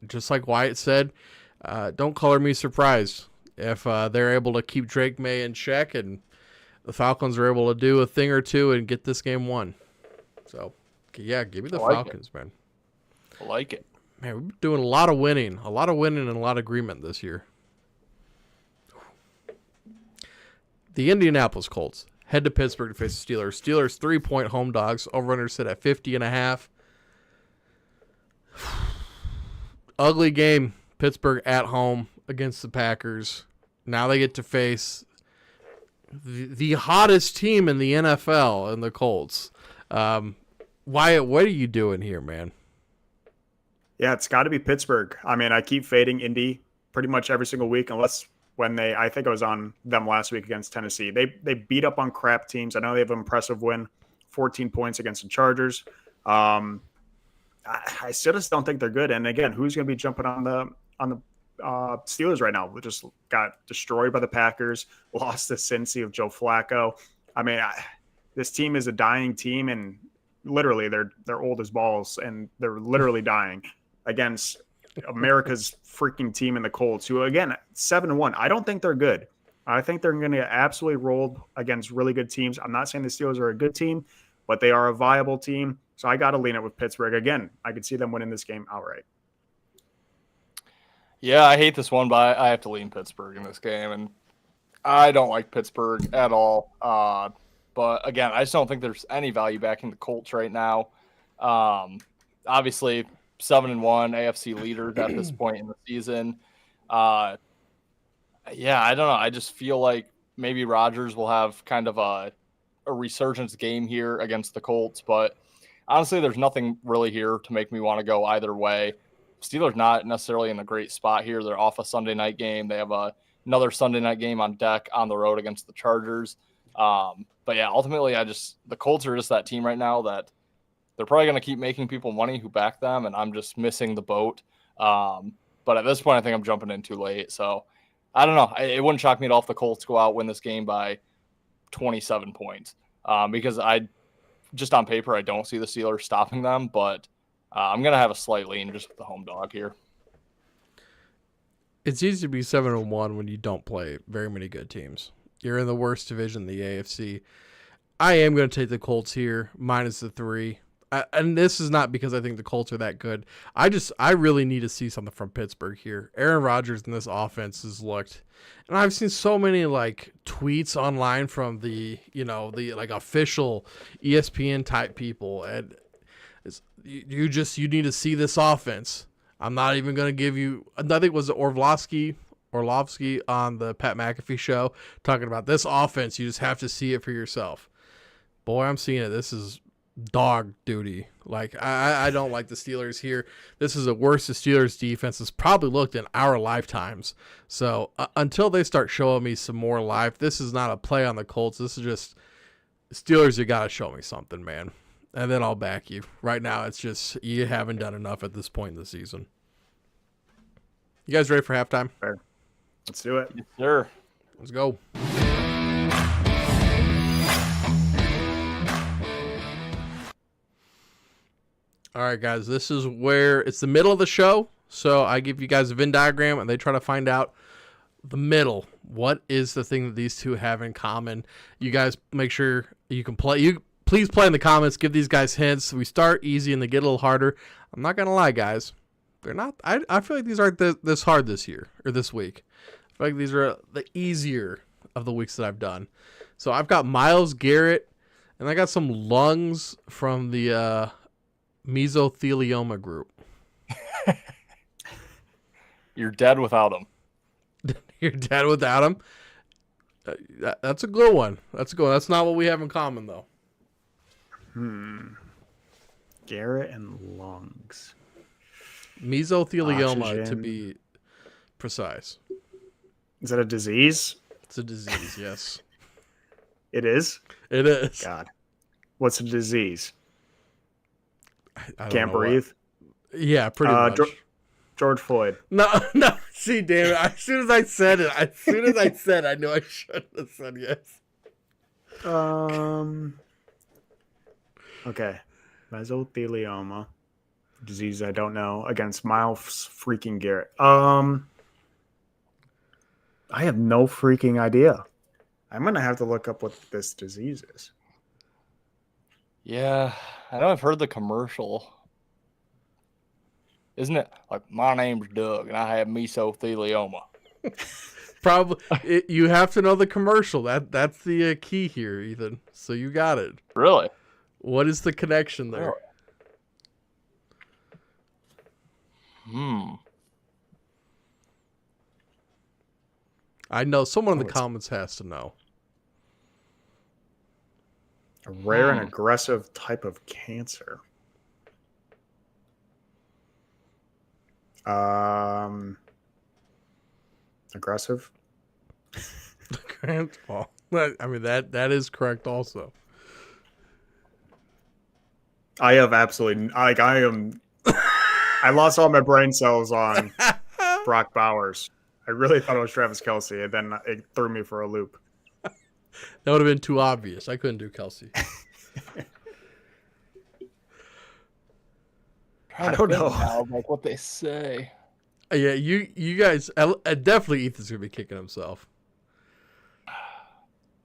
Just like Wyatt said, don't color me surprised if they're able to keep Drake May in check and the Falcons are able to do a thing or two and get this game won. So, yeah, give me the Falcons, man. I like it. Man, we've been doing a lot of winning and a lot of agreement this year. The Indianapolis Colts head to Pittsburgh to face the Steelers. Steelers 3-point home dogs. Over-under sit at 50.5. Ugly game. Pittsburgh at home against the Packers. Now they get to face the hottest team in the NFL and the Colts. Wyatt, what are you doing here, man? Yeah, it's got to be Pittsburgh. I mean, I keep fading Indy pretty much every single week unless when I think I was on them last week against Tennessee. They beat up on crap teams. I know they have an impressive win, 14 points against the Chargers. I still just don't think they're good. And again, who's going to be jumping on the Steelers right now? We just got destroyed by the Packers, lost the Cincy of Joe Flacco. I mean, this team is a dying team, and literally they're old as balls, and they're literally dying against America's freaking team in the Colts, who again 7-1. I don't think they're good. I think they're going to get absolutely rolled against really good teams. I'm not saying the Steelers are a good team, but they are a viable team. So I got to lean it with Pittsburgh. Again, I could see them winning this game outright. Yeah, I hate this one, but I have to lean Pittsburgh in this game, and I don't like Pittsburgh at all. But again, I just don't think there's any value backing the Colts right now. Obviously, 7-1 AFC leaders at this point in the season. Yeah, I don't know. I just feel like maybe Rodgers will have kind of a resurgence game here against the Colts, but honestly, there's nothing really here to make me want to go either way. Steelers not necessarily in a great spot here. They're off a Sunday night game. They have another Sunday night game on deck on the road against the Chargers. But yeah, ultimately, the Colts are just that team right now that they're probably going to keep making people money who back them, and I'm just missing the boat. But at this point, I think I'm jumping in too late. So I don't know. It wouldn't shock me at all if the Colts go out, win this game by 27 points. Because just on paper, I don't see the Steelers stopping them, but I'm going to have a slight lean just with the home dog here. It's easy to be 7-1 when you don't play very many good teams. You're in the worst division, the AFC. I am going to take the Colts here, minus the 3. And this is not because I think the Colts are that good. I really need to see something from Pittsburgh here. Aaron Rodgers in this offense has looked, and I've seen so many like tweets online from the like official ESPN type people, and you need to see this offense. I'm not even going to give you. I think it was Orlovsky on the Pat McAfee show talking about this offense. You just have to see it for yourself. Boy, I'm seeing it. This is dog duty. Like, I don't like the Steelers here. This is the worst the Steelers defense has probably looked in our lifetimes. So until they start showing me some more life, this is not a play on the Colts. This is just Steelers. You got to show me something, man. And then I'll back you. Right now, it's just you haven't done enough at this point in the season. You guys ready for halftime? Fair. Let's do it. Yes, sir. Let's go. All right, guys, this is where it's the middle of the show. So I give you guys a Venn diagram, and they try to find out the middle. What is the thing that these two have in common? You guys make sure you can play. Please play in the comments. Give these guys hints. We start easy and they get a little harder. I'm not gonna lie, guys. They're not. I feel like these aren't this hard this year or this week. I feel like these are the easier of the weeks that I've done. So I've got Myles Garrett, and I got some lungs from the mesothelioma group. You're dead without him. You're dead without him. That's a good one. That's a good one. That's not what we have in common, though. Garrett and lungs. Mesothelioma, Oxygen. to be precise. Is that a disease? It's a disease, yes. It is? It is. God. What's a disease? I don't Can't know breathe? Yeah, pretty much. George Floyd. No. See, damn it. As soon as I said it, I knew I shouldn't have said yes. Okay. Mesothelioma. Disease I don't know. Against Myles freaking Garrett. I have no freaking idea. I'm going to have to look up what this disease is. Yeah, I know I've heard the commercial. Isn't it like, my name's Doug and I have mesothelioma? Probably. You have to know the commercial. That's the key here, Ethan. So you got it. Really? What is the connection there? I know someone in the comments has to know. A rare and aggressive type of cancer. Aggressive? Well, I mean that is correct also. I have absolutely I lost all my brain cells on Brock Bowers. I really thought it was Travis Kelce, and then it threw me for a loop. That would have been too obvious. I couldn't do Kelce. I don't know. Now, like what they say. Yeah, you guys definitely Ethan's gonna be kicking himself.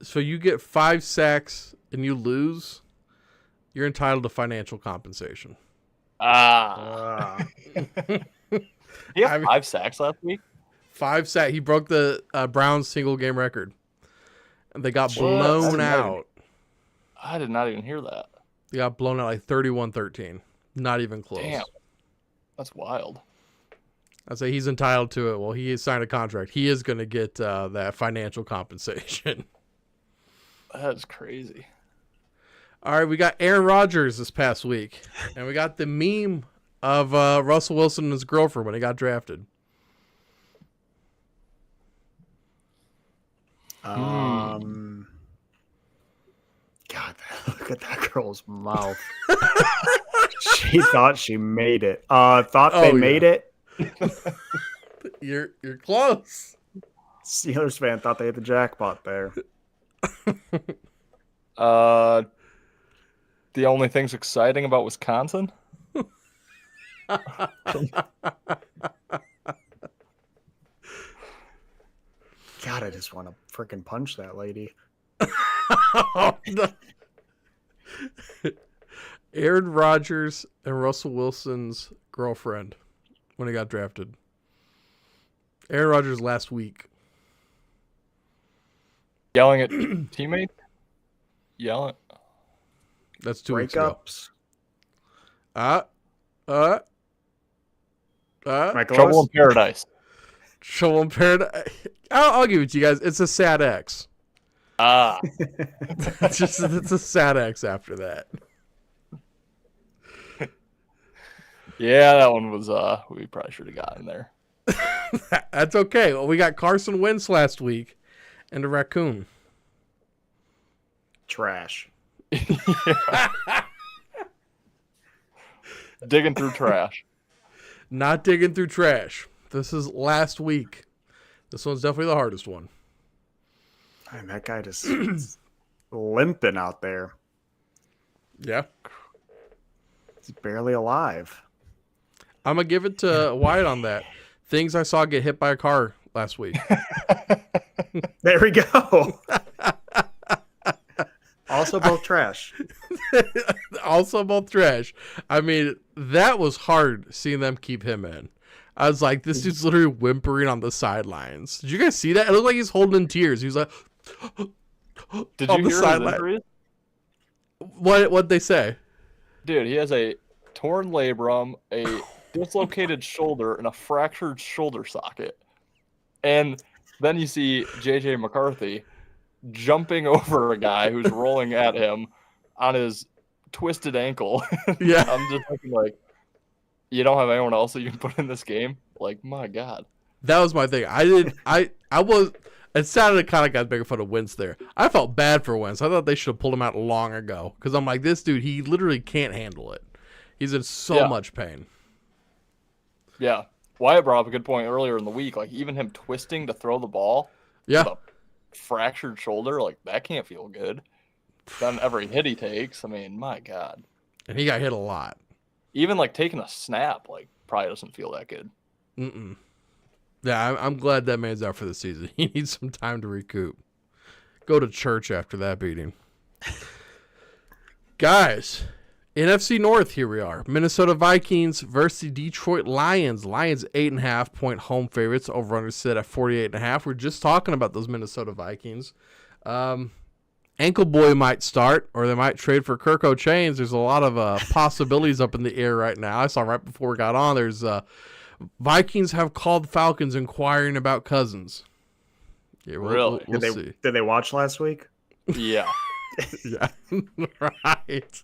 So you get 5 sacks and you lose, you're entitled to financial compensation. He had 5 sacks last week. 5 sacks. He broke the Browns single game record, and they got blown out. I did not even hear that. They got blown out like 31-13. Not even close. Damn, that's wild. I'd say he's entitled to it. Well, he has signed a contract. He is going to get that financial compensation. That's crazy. All right, we got Aaron Rodgers this past week, and we got the meme of Russell Wilson and his girlfriend when he got drafted. God, look at that girl's mouth. She thought she made it. They made it. You're close. Steelers fan thought they hit the jackpot there. The only thing's exciting about Wisconsin? God, I just want to freaking punch that lady. Aaron Rodgers and Russell Wilson's girlfriend when he got drafted. Aaron Rodgers last week. Yelling at teammates? Yelling. That's 2 weeks ago. Breakups. Trouble in Paradise. Trouble in Paradise. I'll give it to you guys. It's a sad X. It's a sad X after that. Yeah, that one was we probably should have gotten there. That's okay. Well, we got Carson Wentz last week and a raccoon. Trash. Digging through trash. Not digging through trash. This is last week. This one's definitely the hardest one. And that guy just limping out there. Yeah. He's barely alive. I'm going to give it to Wyatt on that. Things I saw get hit by a car last week. There we go. Also both trash. Also both trash. I mean, that was hard seeing them keep him in. I was like, this dude's literally whimpering on the sidelines. Did you guys see that? It looked like he's holding in tears. He was like, Did on you the hear his sideline. injuries? What'd they say? Dude, he has a torn labrum, a dislocated shoulder, and a fractured shoulder socket. And then you see JJ McCarthy jumping over a guy who's rolling at him on his twisted ankle. Yeah. I'm just thinking, like, you don't have anyone else that you can put in this game? Like, my God. That was my thing. It sounded kind of got making fun of Wentz there. I felt bad for Wentz. I thought they should have pulled him out long ago. Because I'm like, this dude, he literally can't handle it. He's in so much pain. Yeah. Wyatt brought up a good point earlier in the week. Like, even him twisting to throw the ball Yeah. with a fractured shoulder, like, that can't feel good. Then every hit he takes, I mean, my God. And he got hit a lot. Even, like, taking a snap, like, probably doesn't feel that good. Mm-mm. Yeah, I'm glad that man's out for the season. He needs some time to recoup. Go to church after that beating. Guys, NFC North, here we are. Minnesota Vikings versus the Detroit Lions. Lions 8.5-point home favorites. Over under set at 48.5. We're just talking about those Minnesota Vikings. Ankle Boy might start, or they might trade for Kirko Chains. There's a lot of possibilities up in the air right now. I saw right before we got on, there's Vikings have called Falcons inquiring about Cousins. Yeah, Really? We'll see. Did they watch last week? Yeah. Yeah, right.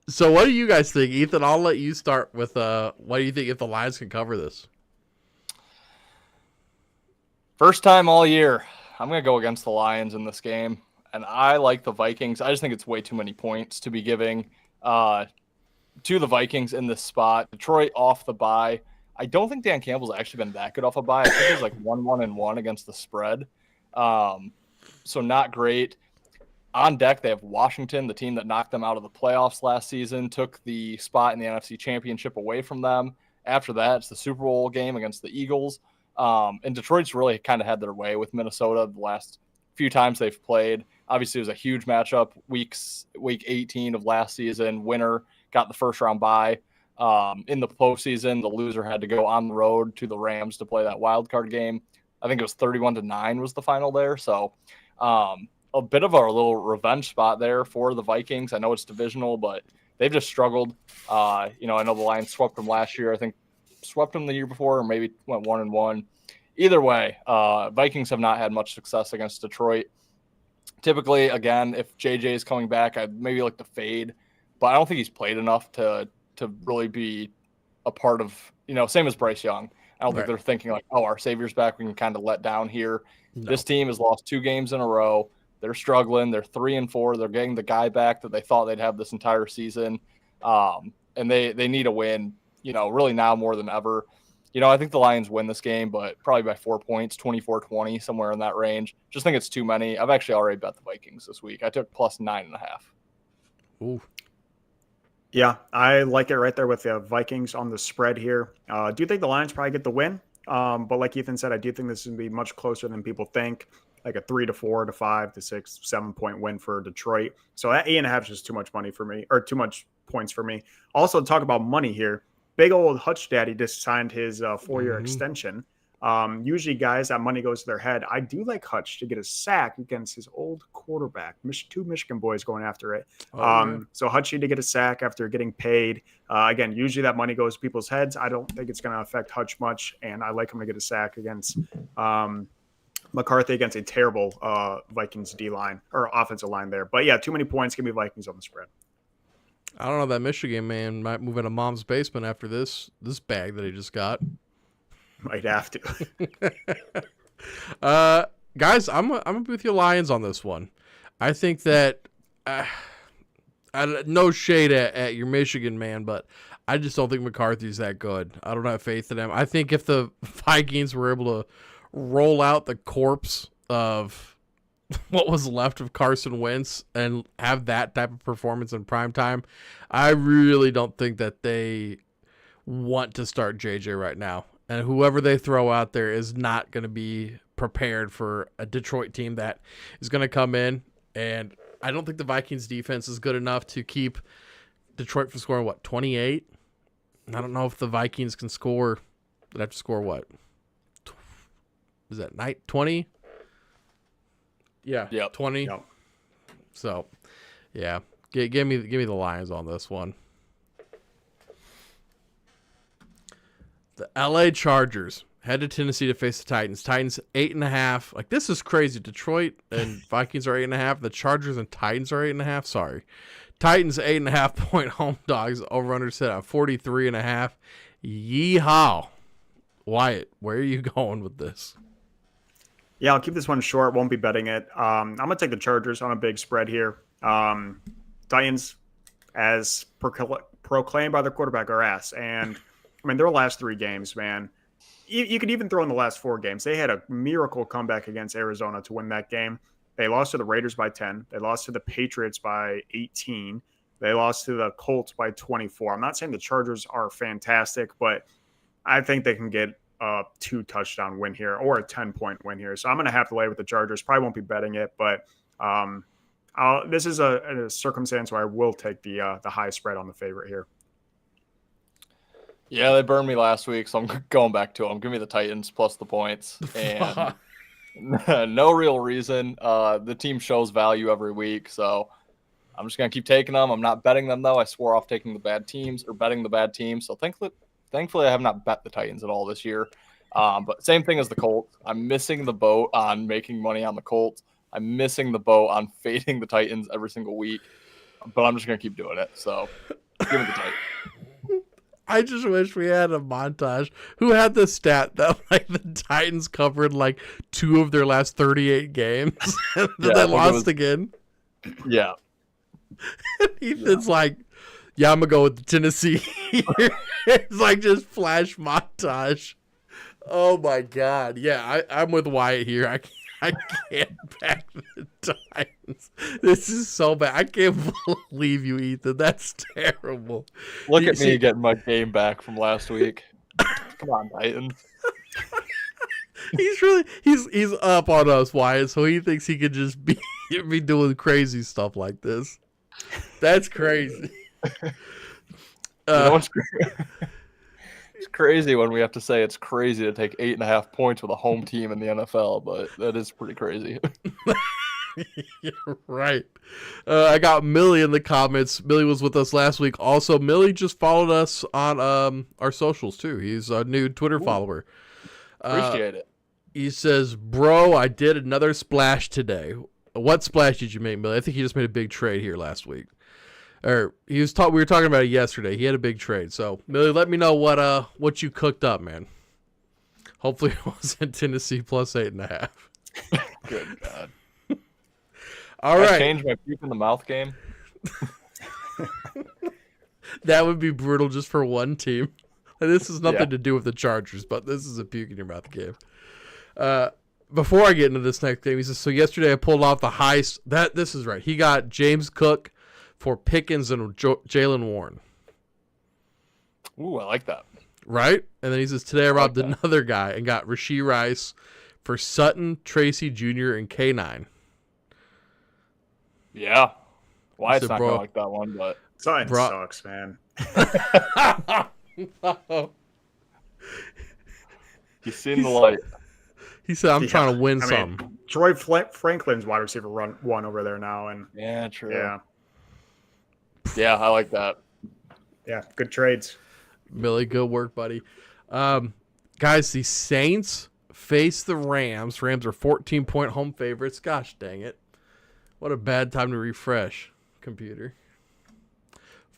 So what do you guys think? Ethan, I'll let you start with what do you think if the Lions can cover this? First time all year, I'm going to go against the Lions in this game. And I like the Vikings. I just think it's way too many points to be giving to the Vikings in this spot. Detroit off the bye. I don't think Dan Campbell's actually been that good off a bye. I think he's like 1-1-1 against the spread. So not great. On deck, they have Washington, the team that knocked them out of the playoffs last season, took the spot in the NFC Championship away from them. After that, it's the Super Bowl game against the Eagles. And Detroit's really kind of had their way with Minnesota the last few times they've played. Obviously, it was a huge matchup. Week 18 of last season, winner got the first round bye. In the postseason, the loser had to go on the road to the Rams to play that wild card game. I think it was 31-9 was the final there. So a bit of a little revenge spot there for the Vikings. I know it's divisional, but they've just struggled. I know the Lions swept them last year. I think swept them the year before, or maybe went 1-1. Either way, Vikings have not had much success against Detroit. Typically, again, if JJ is coming back, I'd maybe like to fade, but I don't think he's played enough to really be a part of, same as Bryce Young. I don't think they're thinking like, oh, our savior's back. We can kind of let down here. No. This team has lost 2 games in a row. They're struggling. They're 3-4. They're getting the guy back that they thought they'd have this entire season. And they need a win, really now more than ever. I think the Lions win this game, but probably by 4 points, 24-20, somewhere in that range. Just think it's too many. I've actually already bet the Vikings this week. I took plus 9.5. Ooh. Yeah, I like it right there with the Vikings on the spread here. I do think the Lions probably get the win. But like Ethan said, I do think this is going to be much closer than people think, like a 3 to 4 to 5 to 6, 7 point win for Detroit. So that 8.5 is just too much money for me, or too much points for me. Also, talk about money here. Big old Hutch Daddy just signed his 4-year extension. Usually guys, that money goes to their head. I do like Hutch to get a sack against his old quarterback. 2 Michigan boys going after it. So Hutch to get a sack after getting paid. Again, usually that money goes to people's heads. I don't think it's going to affect Hutch much, and I like him to get a sack against McCarthy against a terrible Vikings D-line or offensive line there. But yeah, too many points. Give me Vikings on the spread. I don't know. That Michigan man might move into mom's basement after this bag that he just got. Might have to. Guys, I'm gonna be with your Lions on this one. I think that no shade at your Michigan man, but I just don't think McCarthy's that good. I don't have faith in him. I think if the Vikings were able to roll out the corpse of what was left of Carson Wentz and have that type of performance in prime time, I really don't think that they want to start JJ right now. And whoever they throw out there is not going to be prepared for a Detroit team that is going to come in. And I don't think the Vikings defense is good enough to keep Detroit from scoring, 28? I don't know if the Vikings can score. They'd have to score what? Is that 20? Yeah, Yep. 20. Yep. So, yeah, give me the Lions on this one. The LA Chargers head to Tennessee to face the Titans. Titans 8.5. Like, this is crazy. Detroit and Vikings are 8.5. The Chargers and Titans are 8.5. Sorry, Titans 8.5 point home dogs. Over under set at 43.5. Yeehaw, Wyatt, where are you going with this? Yeah, I'll keep this one short. Won't be betting it. I'm going to take the Chargers on a big spread here. Titans, as proclaimed by their quarterback, are ass. And, I mean, their last 3 games, man, you could even throw in the last 4 games. They had a miracle comeback against Arizona to win that game. They lost to the Raiders by 10. They lost to the Patriots by 18. They lost to the Colts by 24. I'm not saying the Chargers are fantastic, but I think they can get a 2-touchdown win here or a 10-point win here. So I'm going to have to lay with the Chargers. Probably won't be betting it, but this is a circumstance where I will take the high spread on the favorite here. Yeah, they burned me last week, so I'm going back to them. Give me the Titans plus the points. And no real reason. The team shows value every week, so I'm just going to keep taking them. I'm not betting them, though. I swore off taking the bad teams or betting the bad teams. So thankfully, I have not bet the Titans at all this year. But same thing as the Colts. I'm missing the boat on making money on the Colts. I'm missing the boat on fading the Titans every single week. But I'm just going to keep doing it. So give me the Titans. I just wish we had a montage. Who had the stat that like the Titans covered like 2 of their last 38 games and then they lost again? Yeah. Ethan's like, yeah, I'm gonna go with the Tennessee. It's like just flash montage. Oh my god, yeah, I'm with Wyatt here. I can't back the Titans. This is so bad. I can't believe you, Ethan. That's terrible. Look at me getting my game back from last week. Come on, Titans. He's up on us, Wyatt, so he thinks he could just be doing crazy stuff like this. That's crazy. It's crazy when we have to say it's crazy to take 8.5 points with a home team in the NFL, but that is pretty crazy. You're right. I got Millie in the comments. Millie was with us last week. Also, Millie just followed us on our socials too. He's a new Twitter follower. Appreciate it. He says, "Bro, I did another splash today." What splash did you make, Millie? I think he just made a big trade here last week. Or we were talking about it yesterday. He had a big trade. So, Millie, let me know what you cooked up, man. Hopefully it wasn't Tennessee plus 8.5. Good God. All right. I changed my puke in the mouth game. That would be brutal just for one team. This has nothing to do with the Chargers, but this is a puke in your mouth game. Before I get into this next game, he says, so yesterday I pulled off the highest. This is right. He got James Cook for Pickens and Jalen Warren. Ooh, I like that. Right? And then he says, today I robbed another guy and got Rashee Rice for Sutton, Tracy Jr., and K9. Yeah. Why it's not bro, going to like that one, but. Sutton sucks, man. He's seen the light. He said, I'm trying to win some. Troy Franklin's wide receiver one over there now. And yeah, true. Yeah. Yeah, I like that. Yeah, good trades. Billy, good work, buddy. Guys, the Saints face the Rams. Rams are 14-point home favorites. Gosh dang it. What a bad time to refresh, computer.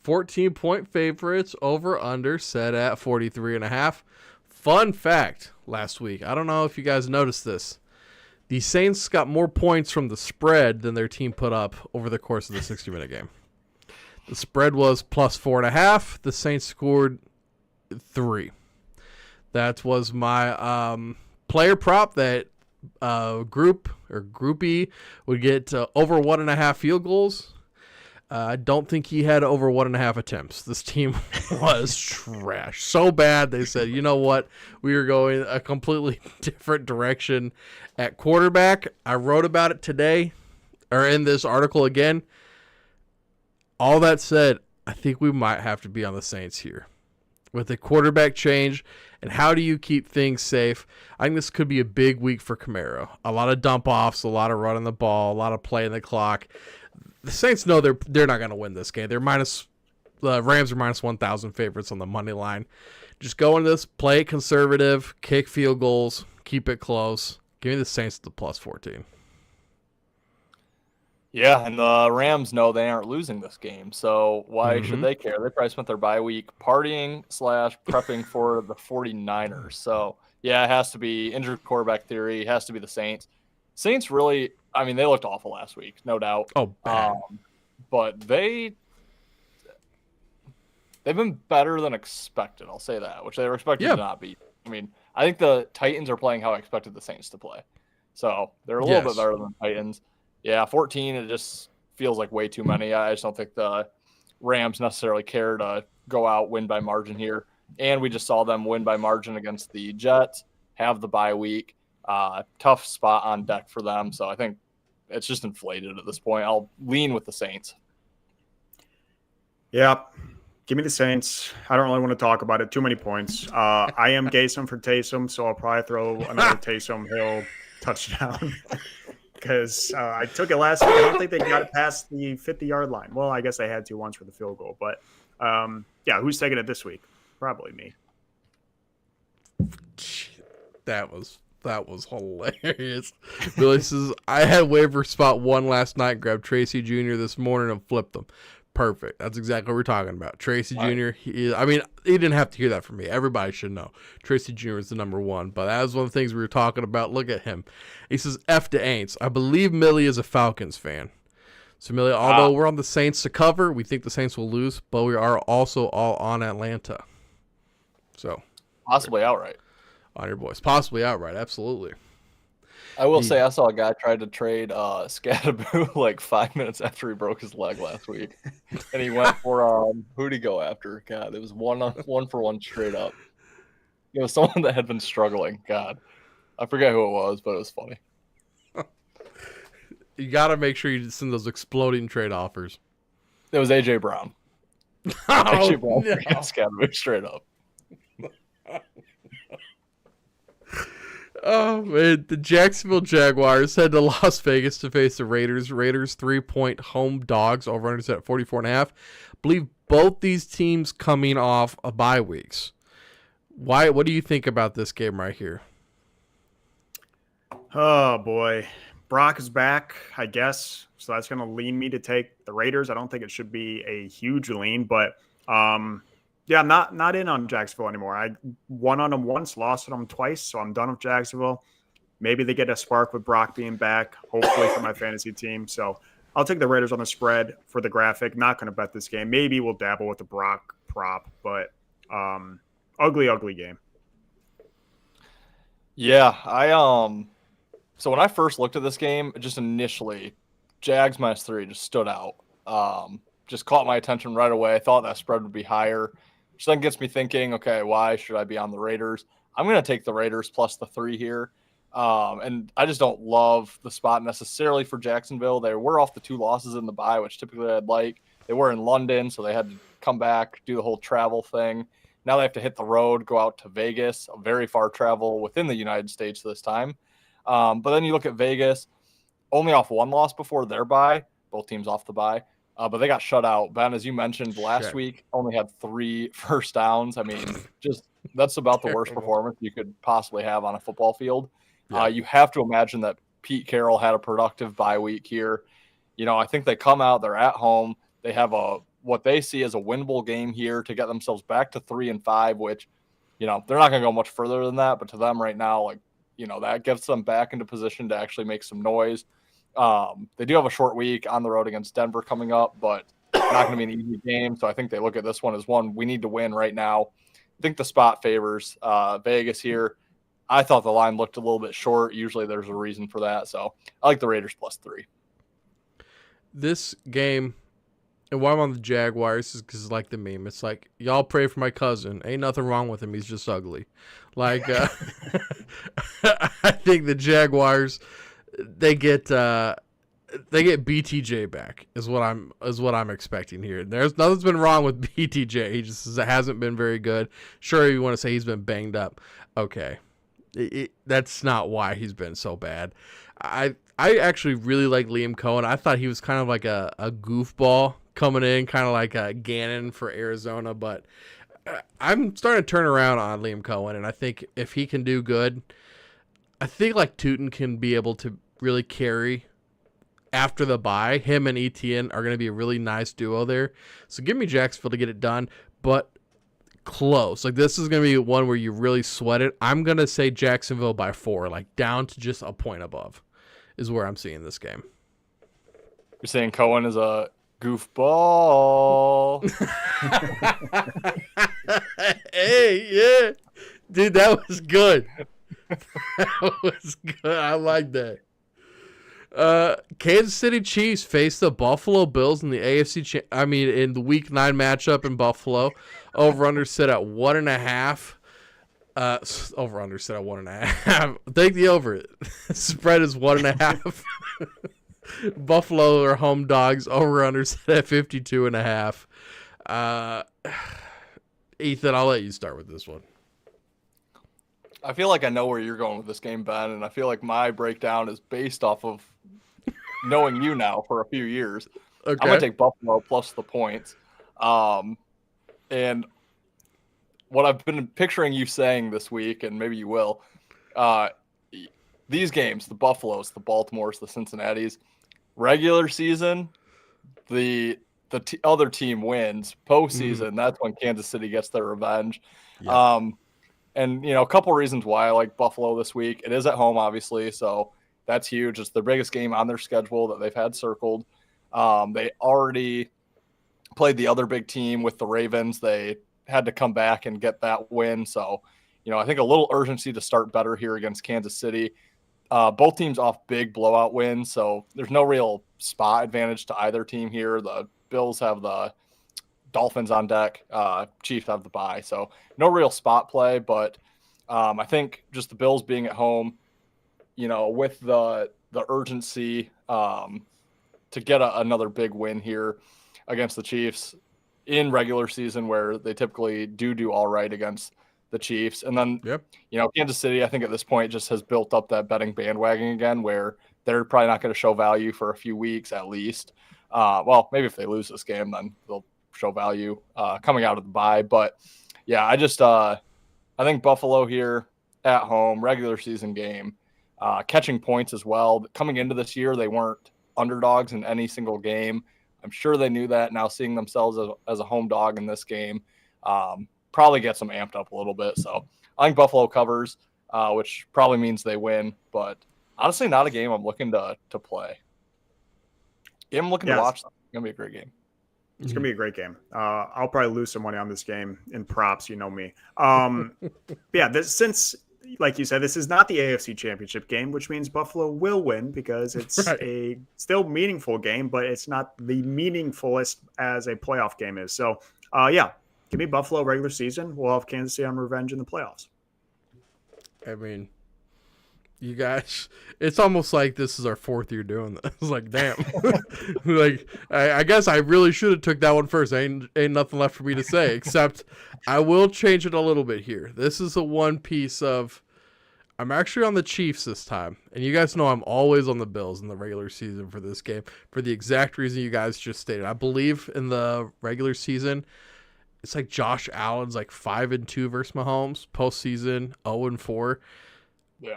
14-point favorites, over under set at 43.5. Fun fact last week. I don't know if you guys noticed this. The Saints got more points from the spread than their team put up over the course of the 60-minute game. The spread was plus 4.5. The Saints scored 3. That was my player prop that group or groupie would get over 1.5 field goals. I don't think he had over 1.5 attempts. This team was trash. So bad, they said, you know what? We are going a completely different direction at quarterback. I wrote about it today, or in this article again. All that said, I think we might have to be on the Saints here. With a quarterback change, and how do you keep things safe? I think this could be a big week for Camaro. A lot of dump-offs, a lot of running the ball, a lot of playing the clock. The Saints know they're not going to win this game. The Rams are minus 1,000 favorites on the money line. Just go into this, play it conservative, kick field goals, keep it close. Give me the Saints at the plus 14. Yeah, and the Rams know they aren't losing this game, so why should they care? They probably spent their bye week partying / prepping for the 49ers. So, yeah, it has to be injured quarterback theory. It has to be the Saints. Saints really, I mean, they looked awful last week, no doubt. Oh, bad. But they've been better than expected, I'll say that, which they were expected to not be. I mean, I think the Titans are playing how I expected the Saints to play. So, they're a little bit better than the Titans. Yeah, 14, it just feels like way too many. I just don't think the Rams necessarily care to go out, win by margin here. And we just saw them win by margin against the Jets, have the bye week. Tough spot on deck for them. So I think it's just inflated at this point. I'll lean with the Saints. Yeah, give me the Saints. I don't really want to talk about it. Too many points. I am Gaysom for Taysom, so I'll probably throw another Taysom Hill touchdown. Because I took it last week. I don't think they got it past the 50-yard line. Well, I guess they had to once for the field goal. But, yeah, who's taking it this week? Probably me. That was hilarious. Billy says, I had waiver spot 1 last night, grabbed Tracy Jr. this morning and flipped them. Perfect. That's exactly what we're talking about. Tracy Jr., he didn't have to hear that from me. Everybody should know. Tracy Jr. is the number 1. But that was one of the things we were talking about. Look at him. He says, F to Aints. I believe Millie is a Falcons fan. So, Millie, although we're on the Saints to cover, we think the Saints will lose, but we are also all on Atlanta. So, possibly outright. On your boys. Possibly outright. Absolutely. I will say I saw a guy try to trade Scatterboo like 5 minutes after he broke his leg last week. And he went for who'd he go after? God, it was one for one straight up. It was someone that had been struggling. God. I forget who it was, but it was funny. You got to make sure you send those exploding trade offers. It was AJ Brown. AJ Brown Scatterboo straight up. Oh, man. The Jacksonville Jaguars head to Las Vegas to face the Raiders. Raiders 3-point home dogs, over-unders at 44.5. Believe both these teams coming off a bye weeks. What do you think about this game right here? Oh, boy. Brock is back, I guess. So that's going to lean me to take the Raiders. I don't think it should be a huge lean, but yeah, I'm not in on Jacksonville anymore. I won on them once, lost on them twice, so I'm done with Jacksonville. Maybe they get a spark with Brock being back, hopefully for my fantasy team. So I'll take the Raiders on the spread for the graphic. Not going to bet this game. Maybe we'll dabble with the Brock prop, but ugly game. Yeah, so when I first looked at this game, just initially, Jags -3 just stood out. Just caught my attention right away. I thought that spread would be higher. Which then gets me thinking, okay, why should I be on the Raiders? I'm going to take the Raiders plus the 3 here. And I just don't love the spot necessarily for Jacksonville. They were off the 2 losses in the bye, which typically I'd like. They were in London, so they had to come back, do the whole travel thing. Now they have to hit the road, go out to Vegas, a very far travel within the United States this time. But then you look at Vegas, only off 1 loss before their bye, both teams off the bye. But they got shut out. Ben, as you mentioned last week, only had 3 first downs. I mean, just that's about the worst performance you could possibly have on a football field. Yeah. You have to imagine that Pete Carroll had a productive bye week here. You know, I think they come out, they're at home. They have what they see as a winnable game here to get themselves back to 3-5, which, you know, they're not going to go much further than that. But to them right now, like, you know, that gets them back into position to actually make some noise. They do have a short week on the road against Denver coming up, but not going to be an easy game. So I think they look at this one as one we need to win right now. I think the spot favors Vegas here. I thought the line looked a little bit short. Usually there's a reason for that. So I like the Raiders +3. This game, and why I'm on the Jaguars is because like the meme. It's like, y'all pray for my cousin. Ain't nothing wrong with him. He's just ugly. Like, I think the Jaguars, they get BTJ back is what I'm expecting here. There's nothing's been wrong with BTJ. He just hasn't been very good. Sure, you want to say he's been banged up. Okay. That's not why he's been so bad. I actually really like Liam Cohen. I thought he was kind of like a goofball coming in, kind of like a Gannon for Arizona, but I'm starting to turn around on Liam Cohen, and I think if he can do good, I think like Tootin can be able to really carry after the bye. Him and Etienne are going to be a really nice duo there. So give me Jacksonville to get it done, but close. Like this is going to be one where you really sweat it. I'm going to say Jacksonville by 4, like down to just a point above is where I'm seeing this game. You're saying Cohen is a goofball. Hey, yeah. Dude, that was good. That was good. I like that. Kansas City Chiefs face the Buffalo Bills in the in the Week 9 matchup in Buffalo. Over/under set at 1.5. Over/under set at 1.5. Take the over. Spread is 1.5. Buffalo are home dogs. Over/under set at 52.5. Ethan, I'll let you start with this one. I feel like I know where you're going with this game, Ben, and I feel like my breakdown is based off of knowing you now for a few years. Okay. I'm going to take Buffalo plus the points. And what I've been picturing you saying this week, and maybe you will, these games, the Buffaloes, the Baltimores, the Cincinnatis, regular season, the other team wins. Postseason, that's when Kansas City gets their revenge. Yep. And, a couple reasons why I like Buffalo this week. It is at home, obviously, so that's huge. It's the biggest game on their schedule that they've had circled. They already played the other big team with the Ravens. They had to come back and get that win. So, I think a little urgency to start better here against Kansas City. Both teams off big blowout wins, so there's no real spot advantage to either team here. The Bills have the Dolphins on deck. Chiefs have the bye, so no real spot play. But I think just the Bills being at home, with the urgency to get another big win here against the Chiefs in regular season, where they typically do all right against the Chiefs. And then, Kansas City, I think at this point just has built up that betting bandwagon again, where they're probably not going to show value for a few weeks at least. Well, maybe if they lose this game, then they'll show value coming out of the bye. But yeah, I think Buffalo here at home, regular season game, catching points as well. Coming into this year, they weren't underdogs in any single game. I'm sure they knew that. Now seeing themselves as a home dog in this game probably gets them amped up a little bit. So I think Buffalo covers, which probably means they win. But honestly, not a game I'm looking to play. Game I'm looking to watch. It's going to be a great game. It's going to be a great game. I'll probably lose some money on this game in props. You know me. Since, like you said, this is not the AFC Championship game, which means Buffalo will win because it's a still meaningful game, but it's not the meaningfulest as a playoff game is. So, give me Buffalo regular season. We'll have Kansas City on revenge in the playoffs. I mean, you guys, it's almost like this is our 4th year doing this. It's like, damn. Like, I guess I really should have took that one first. Ain't nothing left for me to say, except I will change it a little bit here. This is a one piece of, I'm actually on the Chiefs this time. And you guys know I'm always on the Bills in the regular season for this game, for the exact reason you guys just stated. I believe in the regular season, it's like Josh Allen's like 5-2 versus Mahomes. Postseason 0-4. Yeah.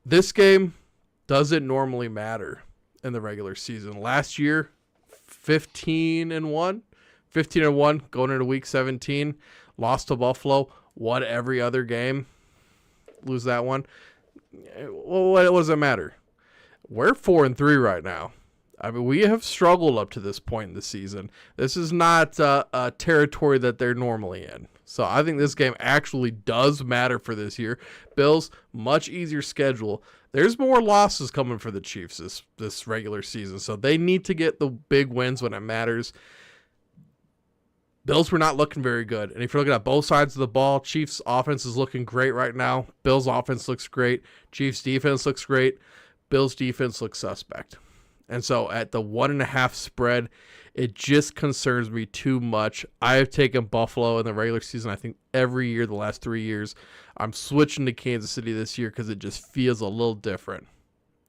This game doesn't normally matter in the regular season. Last year, 15-1. 15-1 going into week 17. Lost to Buffalo. Won every other game. Lose that one. Well, what does it matter? We're 4-3 right now. I mean, we have struggled up to this point in the season. This is not a territory that they're normally in. So I think this game actually does matter for this year. Bills, much easier schedule. There's more losses coming for the Chiefs this regular season, so they need to get the big wins when it matters. Bills were not looking very good. And if you're looking at both sides of the ball, Chiefs offense is looking great right now. Bills offense looks great. Chiefs defense looks great. Bills defense looks suspect. And so at the 1.5 spread, it just concerns me too much. I have taken Buffalo in the regular season, I think, every year the last 3 years. I'm switching to Kansas City this year because it just feels a little different.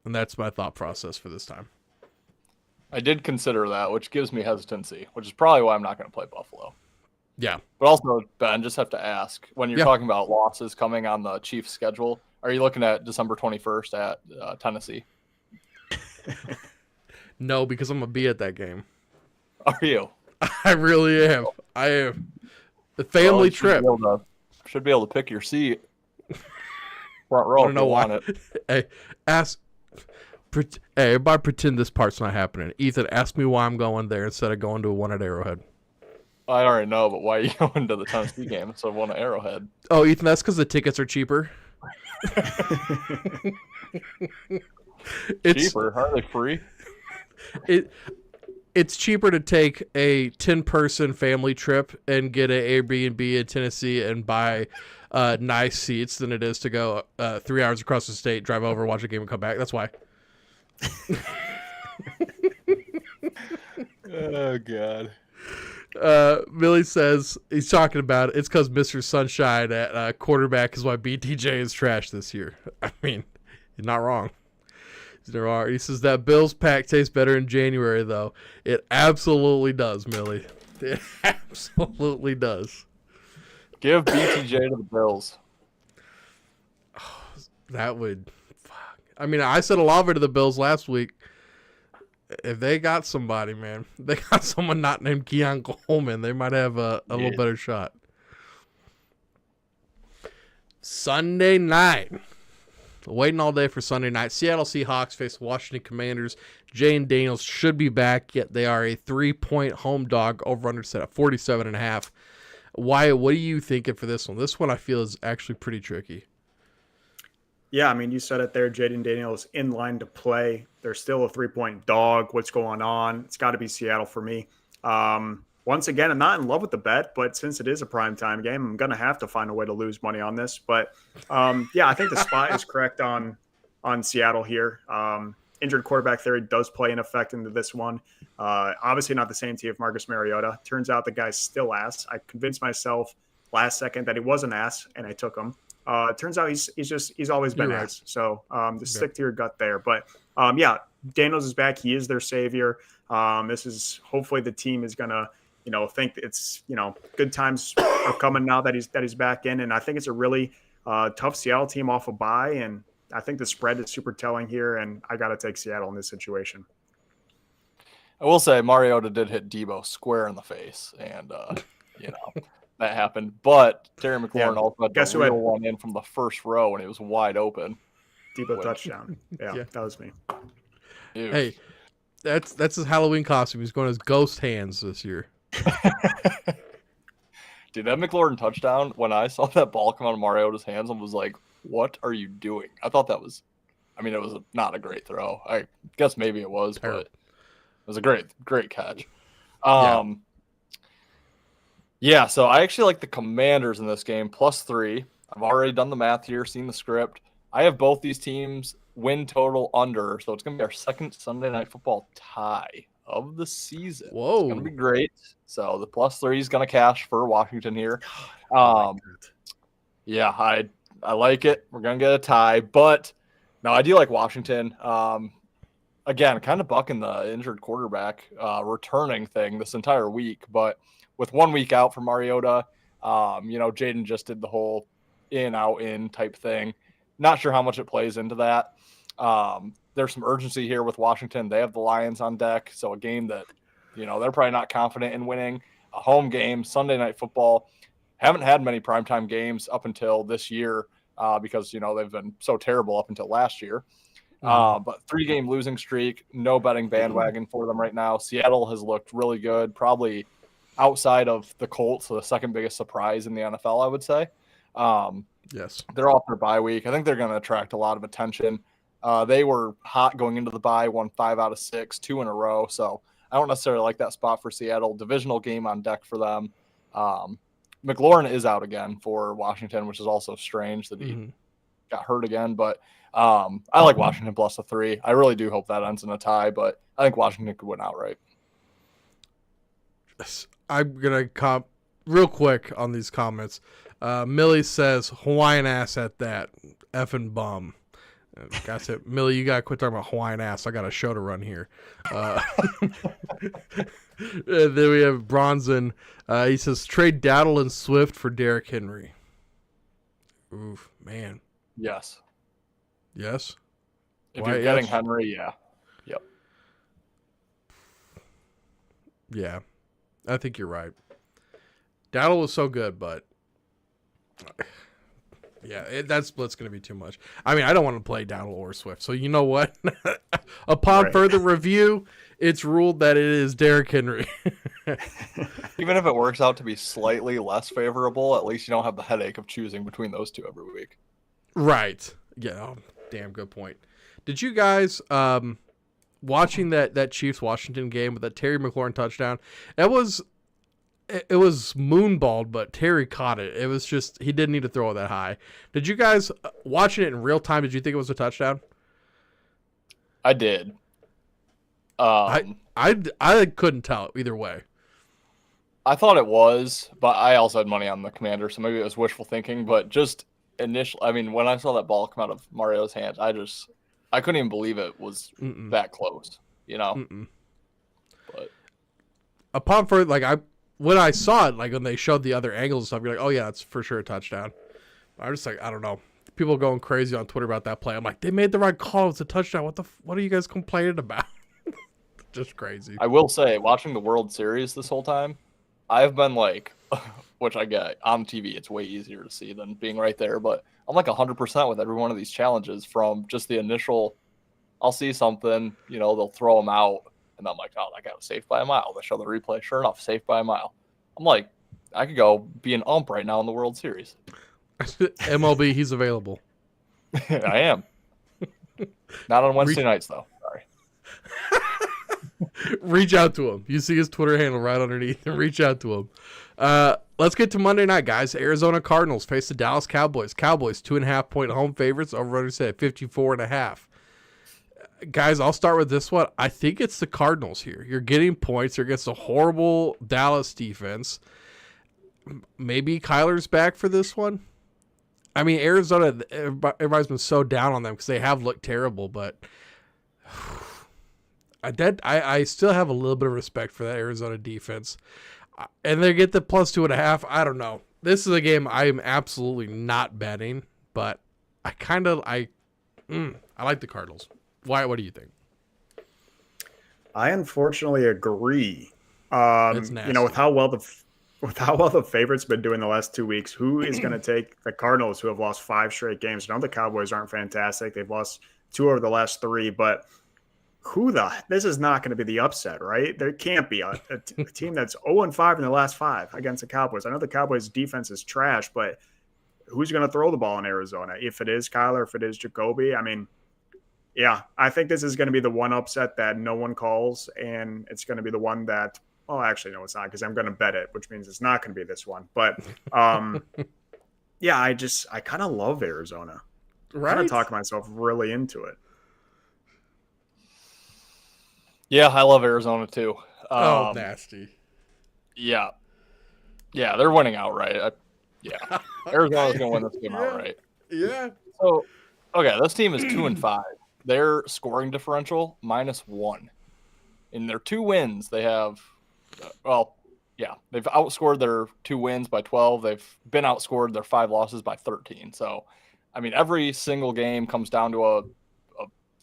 And that's my thought process for this time. I did consider that, which gives me hesitancy, which is probably why I'm not going to play Buffalo. Yeah. But also, Ben, just have to ask, when you're talking about losses coming on the Chiefs' schedule, are you looking at December 21st at Tennessee? No, because I'm going to be at that game. Are you? I really am. I am. The family trip. Should be able to pick your seat. Front row. I don't know why. Hey, everybody pretend this part's not happening. Ethan, ask me why I'm going there instead of going to one at Arrowhead. I already know, but why are you going to the Tennessee game instead of one at Arrowhead? Oh, Ethan, that's because the tickets are cheaper. Cheaper? Aren't they free? It's cheaper to take a 10-person family trip and get an Airbnb in Tennessee and buy nice seats than it is to go 3 hours across the state, drive over, watch a game, and come back. That's why. Oh, God. Millie says he's talking about it. It's because Mr. Sunshine at quarterback is why BTJ is trash this year. I mean, he's not wrong. He says that Bills pack tastes better in January, though. It absolutely does, Millie. It absolutely does. Give BTJ to the Bills. Oh, that would... Fuck. I mean, I said Olave to the Bills last week. If they got somebody, man, they got someone not named Keon Coleman, they might have a little better shot. Sunday night. Waiting all day for Sunday night. Seattle Seahawks face Washington Commanders. Jane Daniels should be back, yet they are a 3-point home dog. Over-under set at 47.5. Wyatt, what are you thinking for this one? This one I feel is actually pretty tricky. Yeah, I mean, you said it there. Jaden Daniels in line to play. They're still a 3-point dog. What's going on? It's got to be Seattle for me. Once again, I'm not in love with the bet, but since it is a primetime game, I'm going to have to find a way to lose money on this. But, yeah, I think the spot is correct on Seattle here. Injured quarterback theory does play an effect into this one. Obviously not the same team of Marcus Mariota. Turns out the guy's still ass. I convinced myself last second that he was an ass, and I took him. Turns out he's always been ass. So just stick to your gut there. But, yeah, Daniels is back. He is their savior. This is hopefully the team is going to, think it's, good times are coming now that he's back in. And I think it's a really tough Seattle team off a bye. And I think the spread is super telling here. And I got to take Seattle in this situation. I will say Mariota did hit Debo square in the face. And, that happened. But Terry McLaurin also had the real one in from the first row and it was wide open. Debo touchdown. Yeah, that was me. Ew. Hey, that's his Halloween costume. He's going as Ghost Hands this year. Dude, that McLaurin touchdown, when I saw that ball come out of Mariota's hands, I was like, what are you doing? I thought that was, it was not a great throw. I guess maybe it was, but it was a great catch. Yeah, so I actually like the Commanders in this game, +3. I've already done the math here, seen the script. I have both these teams win total under, so it's going to be our second Sunday Night Football tie of the season. Whoa. It's going to be great. So the +3 is going to cash for Washington here. Yeah, I like it. We're going to get a tie, but no, I do like Washington. Again, kind of bucking the injured quarterback returning thing this entire week, but with 1 week out for Mariota, Jaden just did the whole in, out, in type thing. Not sure how much it plays into that. There's some urgency here with Washington. They have the Lions on deck, so a game that, they're probably not confident in winning. A home game, Sunday Night Football. Haven't had many primetime games up until this year because, they've been so terrible up until last year. But 3-game losing streak, no betting bandwagon for them right now. Seattle has looked really good, probably outside of the Colts, so the second biggest surprise in the NFL, I would say. Yes. They're off their bye week. I think they're going to attract a lot of attention. They were hot going into the bye, won 5 out of 6, 2 in a row. So I don't necessarily like that spot for Seattle. Divisional game on deck for them. McLaurin is out again for Washington, which is also strange that he got hurt again. But I like Washington plus a 3. I really do hope that ends in a tie, but I think Washington could win outright. I'm going to real quick on these comments. Millie says, Hawaiian ass at that. Effing bum. That's it. Millie, you got to quit talking about Hawaiian ass. I got a show to run here. Then we have Bronson. He says, trade Dowdle and Swift for Derrick Henry. Oof, man. Yes. Yes? If Why you're getting yes? Henry, yeah. Yep. Yeah. I think you're right. Dowdle was so good, but yeah, that split's going to be too much. I mean, I don't want to play Dowdle or Swift. So you know what? Upon further review, it's ruled that it is Derrick Henry. Even if it works out to be slightly less favorable, at least you don't have the headache of choosing between those two every week. Right. Yeah. Oh, damn good point. Did you guys watching that Chiefs Washington game with that Terry McLaurin touchdown? It was moonballed, but Terry caught it. It was just he didn't need to throw it that high. Did you guys watching it in real time? Did you think it was a touchdown? I did. I couldn't tell either way. I thought it was, but I also had money on the Commander, so maybe it was wishful thinking. But just initially, I mean, when I saw that ball come out of Mario's hands, I couldn't even believe it was that close. You know. But upon further, when I saw it, like when they showed the other angles and stuff, you're like, oh yeah, it's for sure a touchdown. I'm just like, I don't know. People going crazy on Twitter about that play. I'm like, they made the right call. It's a touchdown. What are you guys complaining about? Just crazy. I will say, watching the World Series this whole time, I've been like, which I get on TV, it's way easier to see than being right there. But I'm like 100% with every one of these challenges from just the initial. I'll see something, they'll throw them out. And I'm like, oh, that guy was safe by a mile. They show the replay. Sure enough, safe by a mile. I'm like, I could go be an ump right now in the World Series. MLB, he's available. I am. Not on Wednesday nights, though. Sorry. Reach out to him. You see his Twitter handle right underneath, and reach out to him. Let's get to Monday night, guys. Arizona Cardinals face the Dallas Cowboys. Cowboys 2.5-point home favorites. Over said 54.5. Guys, I'll start with this one. I think it's the Cardinals here. You're getting points. You're against a horrible Dallas defense. Maybe Kyler's back for this one. I mean, Arizona, everybody's been so down on them because they have looked terrible, but I still have a little bit of respect for that Arizona defense. And they get the plus 2.5. I don't know. This is a game I am absolutely not betting, but I like the Cardinals. Wyatt, what do you think? I unfortunately agree. It's nasty. With how well the favorites been doing the last 2 weeks, who is going to take the Cardinals, who have lost 5 straight games? I know the Cowboys aren't fantastic; they've lost 2 over the last 3, but this is not going to be the upset, right? There can't be a team that's 0-5 in the last 5 against the Cowboys. I know the Cowboys' defense is trash, but who's going to throw the ball in Arizona? If it is Kyler, if it is Jacoby, I mean. Yeah, I think this is going to be the one upset that no one calls, and it's going to be the one that, actually, no, it's not, because I'm going to bet it, which means it's not going to be this one. But, yeah, I kind of love Arizona. Right? I kind of talk myself really into it. Yeah, I love Arizona, too. Nasty. Yeah. Yeah, they're winning outright. Arizona's going to win this game outright. Yeah. So, okay, this team is 2-5. Their scoring differential -1. In their 2 wins, they have, they've outscored their 2 wins by 12. They've been outscored their 5 losses by 13. So, I mean, every single game comes down to a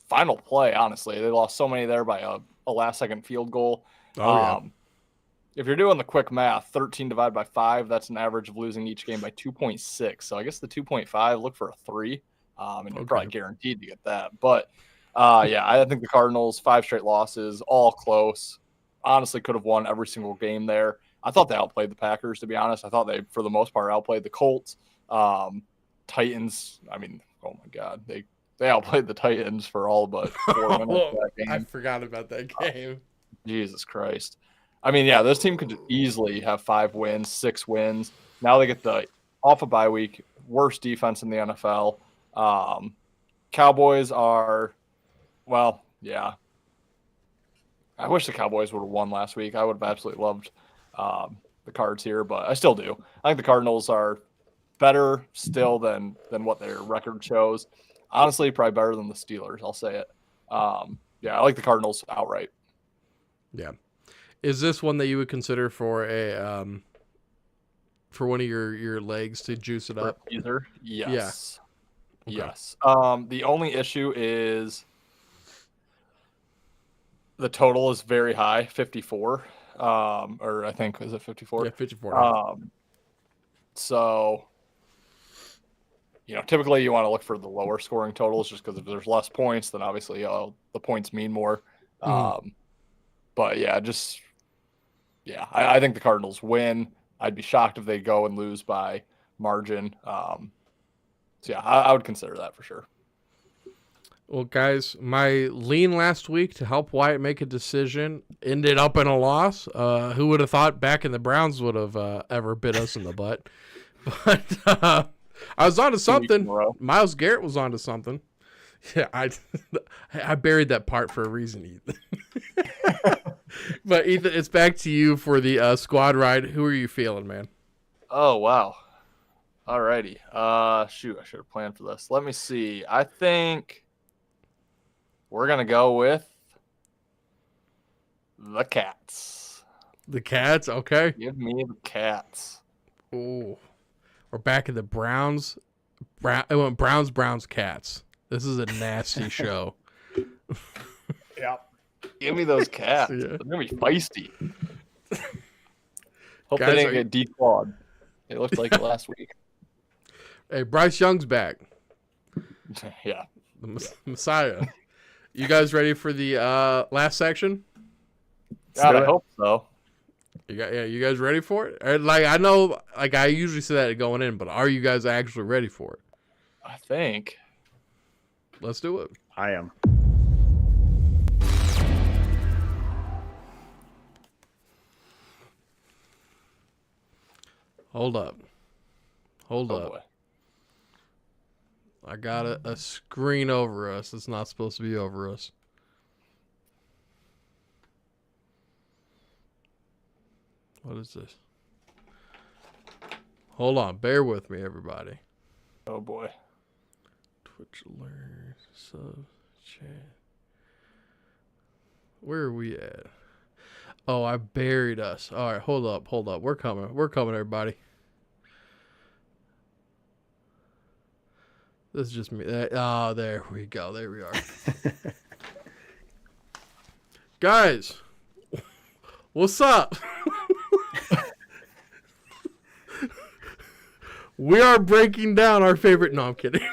final play, honestly. They lost so many there by a last-second field goal. If you're doing the quick math, 13 divided by 5, that's an average of losing each game by 2.6. So I guess the 2.5, look for a 3. And you're probably guaranteed to get that. But, I think the Cardinals, 5 straight losses, all close. Honestly, could have won every single game there. I thought they outplayed the Packers, to be honest. I thought they, for the most part, outplayed the Colts. Titans, I mean, oh my God, they outplayed the Titans for all but 4 minutes of that game. I forgot about that game. Jesus Christ. I mean, yeah, this team could easily have 5 wins, 6 wins. Now they get the off a bye week, worst defense in the NFL. Cowboys are, well, yeah. I wish the Cowboys would have won last week. I would have absolutely loved the Cards here, but I still do. I think the Cardinals are better still than what their record shows. Honestly, probably better than the Steelers. I'll say it. Yeah, I like the Cardinals outright. Yeah. Is this one that you would consider for a for one of your legs to juice it up? Either? Yes. Yeah. Okay. Yes. The only issue is the total is very high, 54. Or I think, is it 54? Yeah, 54. So, typically you want to look for the lower scoring totals just because if there's less points, then obviously the points mean more. But yeah, I think the Cardinals win. I'd be shocked if they go and lose by margin. So yeah, I would consider that for sure. Well, guys, my lean last week to help Wyatt make a decision ended up in a loss. Who would have thought back in the Browns would have ever bit us in the butt? But I was onto something. Myles Garrett was onto something. Yeah, I buried that part for a reason, Ethan. But Ethan, it's back to you for the squad ride. Who are you feeling, man? Oh, wow. Alrighty. Shoot, I should have planned for this. Let me see. I think we're going to go with the Cats. The Cats? Okay. Give me the Cats. Oh, we're back in the Browns. I went Browns, Cats. This is a nasty show. Yeah. Give me those Cats. Yeah. They're going to be feisty. Hope Guys, they didn't get declawed. It looked like it last week. Hey, Bryce Young's back. Yeah. The Messiah. You guys ready for the last section? God, I hope so. You guys ready for it? I know, I usually say that going in, but are you guys actually ready for it? I think. Let's do it. I am. Hold up. Oh, boy. I got a screen over us. It's not supposed to be over us. What is this? Hold on. Bear with me, everybody. Oh, boy. Twitch alert, sub, chat. Where are we at? Oh, I buried us. All right, hold up. We're coming, everybody. This is just me. Oh, there we go. There we are. Guys, what's up? We are breaking down our favorite. No, I'm kidding.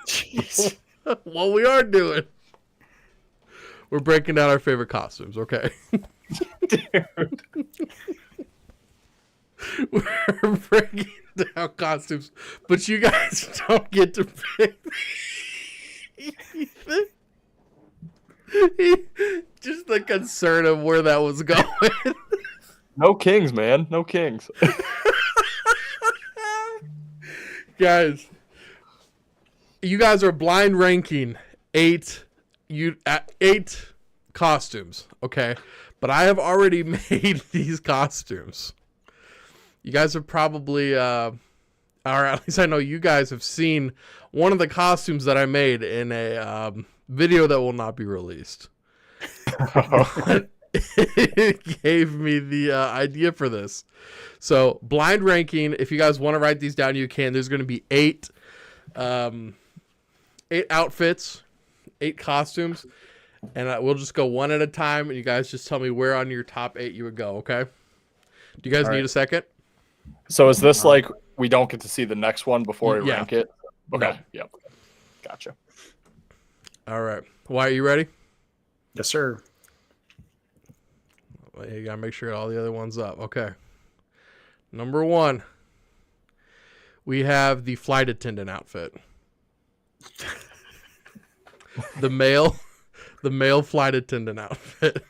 Jeez. What we are doing, we're breaking down our favorite costumes, okay? Dude. We're breaking down costumes, but you guys don't get to pick. Just the concern of where that was going. No kings, man. No kings. Guys, you guys are blind ranking eight costumes, okay? But I have already made these costumes. You guys have probably, or at least I know you guys have seen one of the costumes that I made in a video that will not be released. It gave me the idea for this. So, blind ranking, if you guys want to write these down, you can. There's going to be eight outfits, 8 costumes, and we'll just go one at a time, and you guys just tell me where on your top 8 you would go, okay? Do you guys need a second? So is this like we don't get to see the next one before we Yeah. rank it? Okay. No. Yep. Gotcha. All right. Wyatt, you ready? Yes, sir. You gotta make sure all the other ones up. Okay. Number 1, we have the flight attendant outfit. the male flight attendant outfit.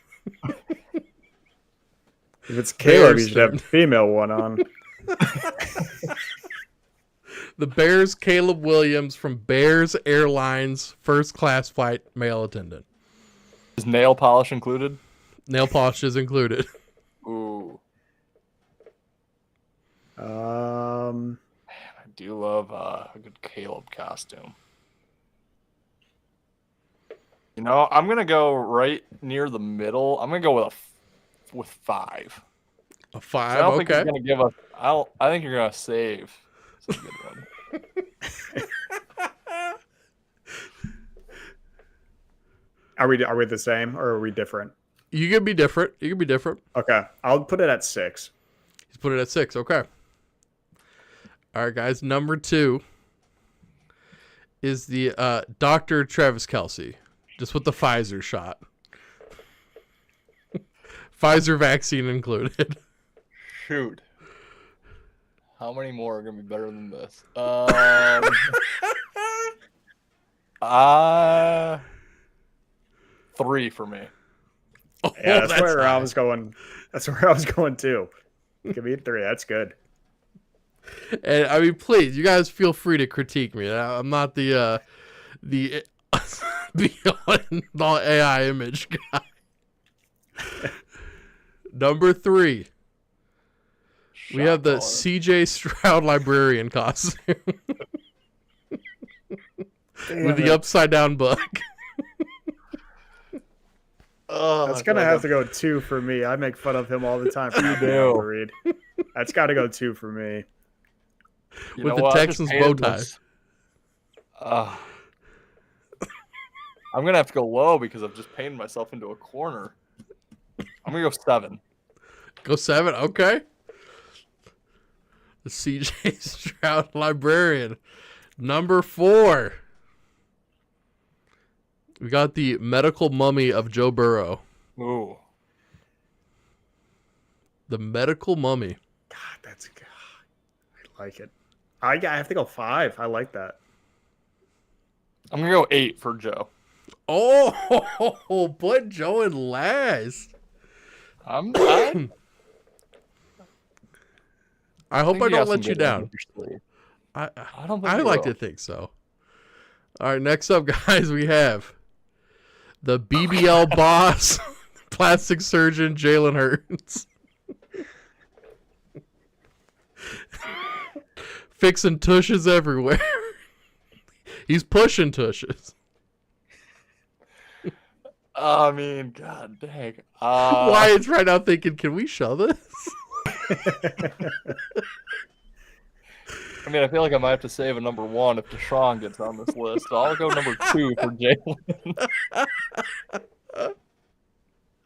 If it's Caleb, you Bears should have a female one on. The Bears Caleb Williams from Bears Airlines first class flight male attendant. Is nail polish included? Nail polish is included. Ooh. Um, I do love a good Caleb costume. You know, I'm gonna go right near the middle. I'm gonna go with 5. A 5. So I don't think Okay. you're gonna give us. I think you're gonna save some good one. are we the same or are we different? You can be different. You can be different. Okay, I'll put it at 6. He's put it at 6. Okay. All right, guys. Number 2 is the Dr. Travis Kelce, just with the Pfizer shot. Pfizer vaccine included. Shoot. How many more are gonna be better than this? 3 for me. Oh, Yeah, that's where high. I was going. That's where I was going too. Give me a 3. That's good. And I mean, please, you guys feel free to critique me. I'm not the beyond all AI image guy. Number 3, we have the CJ Stroud librarian costume with the upside down book. Oh, That's gonna have to go 2 for me. I make fun of him all the time. You do. Read. That's got to go 2 for me. You With know the what? I Texans just bow hated tie. this. I'm gonna have to go low because I've just painted myself into a corner. I'm gonna go 7. Go 7. Okay. The CJ Stroud librarian. Number 4. We got the medical mummy of Joe Burrow. Ooh. The medical mummy. God, that's good. I like it. I have to go 5. I like that. I'm gonna go 8 for Joe. Oh, put Joe in last. I I hope think I you got don't some let you good ones down. up your sleeve. I don't think I you like will. to think so. All right, next up, guys, we have the BBL boss, plastic surgeon Jalen Hurts, fixing tushes everywhere. He's pushing tushes. I mean, god dang. Wyatt's right now thinking, can we show this? I mean, I feel like I might have to save a number 1 if Deshaun gets on this list. So I'll go number 2 for Jalen.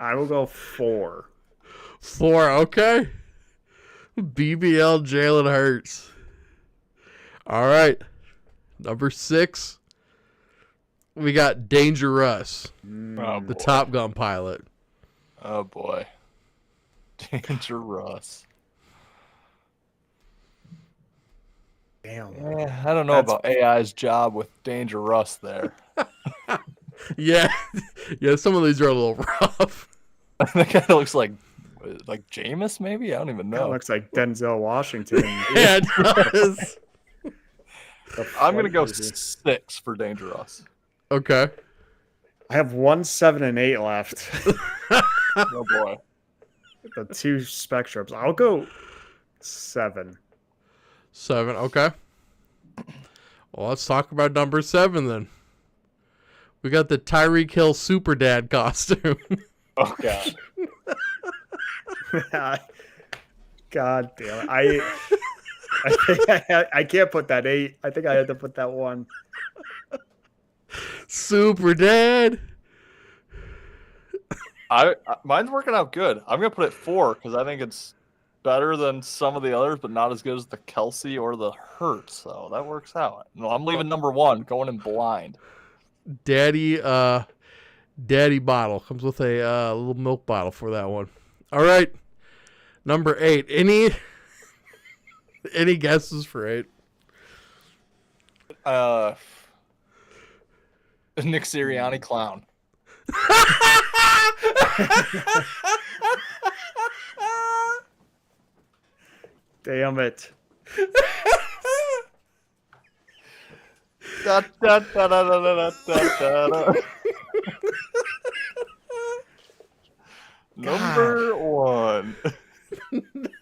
I will go 4. 4, okay. BBL Jalen Hurts. All right. Number 6, we got Dangerous, Oh, the boy. Top Gun pilot. Oh boy. Dangerous. Damn. I don't know about AI's job with Dangerous there. Yeah. Yeah, some of these are a little rough. That kind of looks like Jameis, maybe? I don't even That know. looks like Denzel Washington. Yeah, it does. I'm going to go 6 for Dangerous. Okay. I have 1, 7, and 8 left. Oh boy. The 2 spectrums. I'll go 7. 7, okay. Well, let's talk about number 7 then. We got the Tyreek Hill Super Dad costume. Oh god. God damn it. I think I can't put that 8. I think I had to put that 1. Super Dad. Mine's working out good. I'm gonna put it 4 because I think it's better than some of the others, but not as good as the Kelsey or the Hurts. So that works out. No, I'm leaving number 1, going in blind. Daddy bottle. Comes with a little milk bottle for that one. All right. Number 8. Any guesses for 8? Nick Sirianni clown. Damn it. Da, da, da, da, da, da, da, da. Number 1.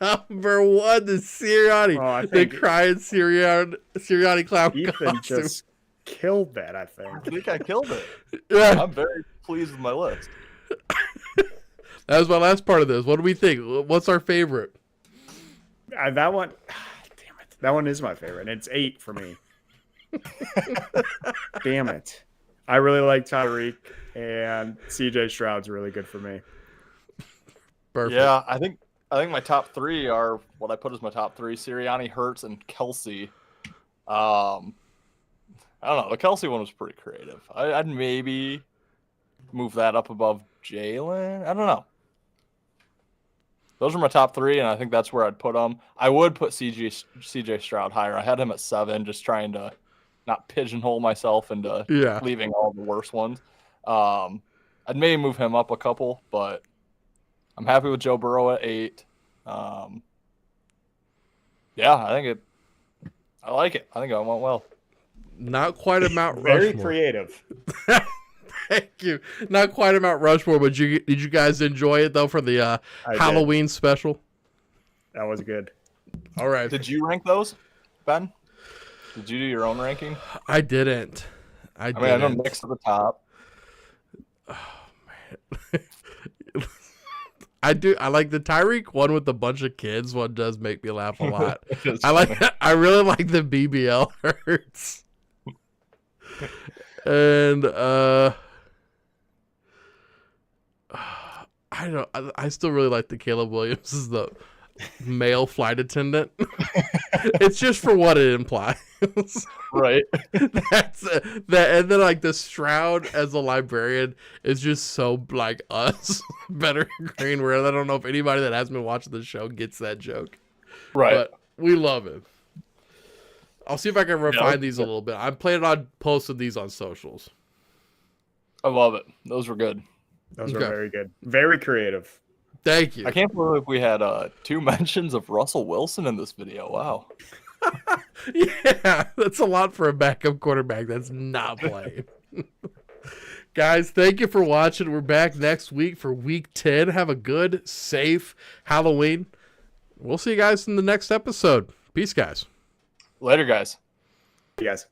Number 1, the Sirianni. Oh, I the think crying Sirianni clown Ethan costume. just killed that, I I think. think I killed it. Yeah, I'm very pleased with my list. that was my last part of this. What do we think? What's our favorite? That one, damn it. That one is my favorite. It's 8 for me. Damn it. I really like Tyreek, and CJ Stroud's really good for me. Perfect. Yeah, I think my top 3 are what I put as my top 3: Sirianni, Hurts, and Kelsey. I don't know. The Kelsey one was pretty creative. I'd maybe move that up above Jalen. I don't know. Those are my top 3, and I think that's where I'd put them. I would put CJ Stroud higher. I had him at 7, just trying to not pigeonhole myself into leaving all the worst ones. I'd maybe move him up a couple, but I'm happy with Joe Burrow at 8. Yeah, I like it. I think I went well. Not quite a Mount Very Rushmore. creative. Thank you. Not quite a Mount Rushmore, but did you guys enjoy it though for the Halloween special? That was good. All right. Did you rank those, Ben? Did you do your own ranking? I didn't. I mean, I know Nick's at the top. Oh man. I do. I like the Tyreek one with a bunch of kids. One does make me laugh a lot. I really like the BBL Hurts. And I still really like the Caleb Williams as the male flight attendant. It's just for what it implies. Right. That's that, and then like the Stroud as a librarian is just so like us, better green. Where I don't know if anybody that hasn't been watching the show gets that joke. Right. But we love it. I'll see if I can refine these a little bit. I'm planning on posting these on socials. I love it. Those were good. Those were very good. Very creative. Thank you. I can't believe we had 2 mentions of Russell Wilson in this video. Wow. Yeah, that's a lot for a backup quarterback that's not playing. Guys, thank you for watching. We're back next week for week 10. Have a good, safe Halloween. We'll see you guys in the next episode. Peace, guys. Later, guys. Yes.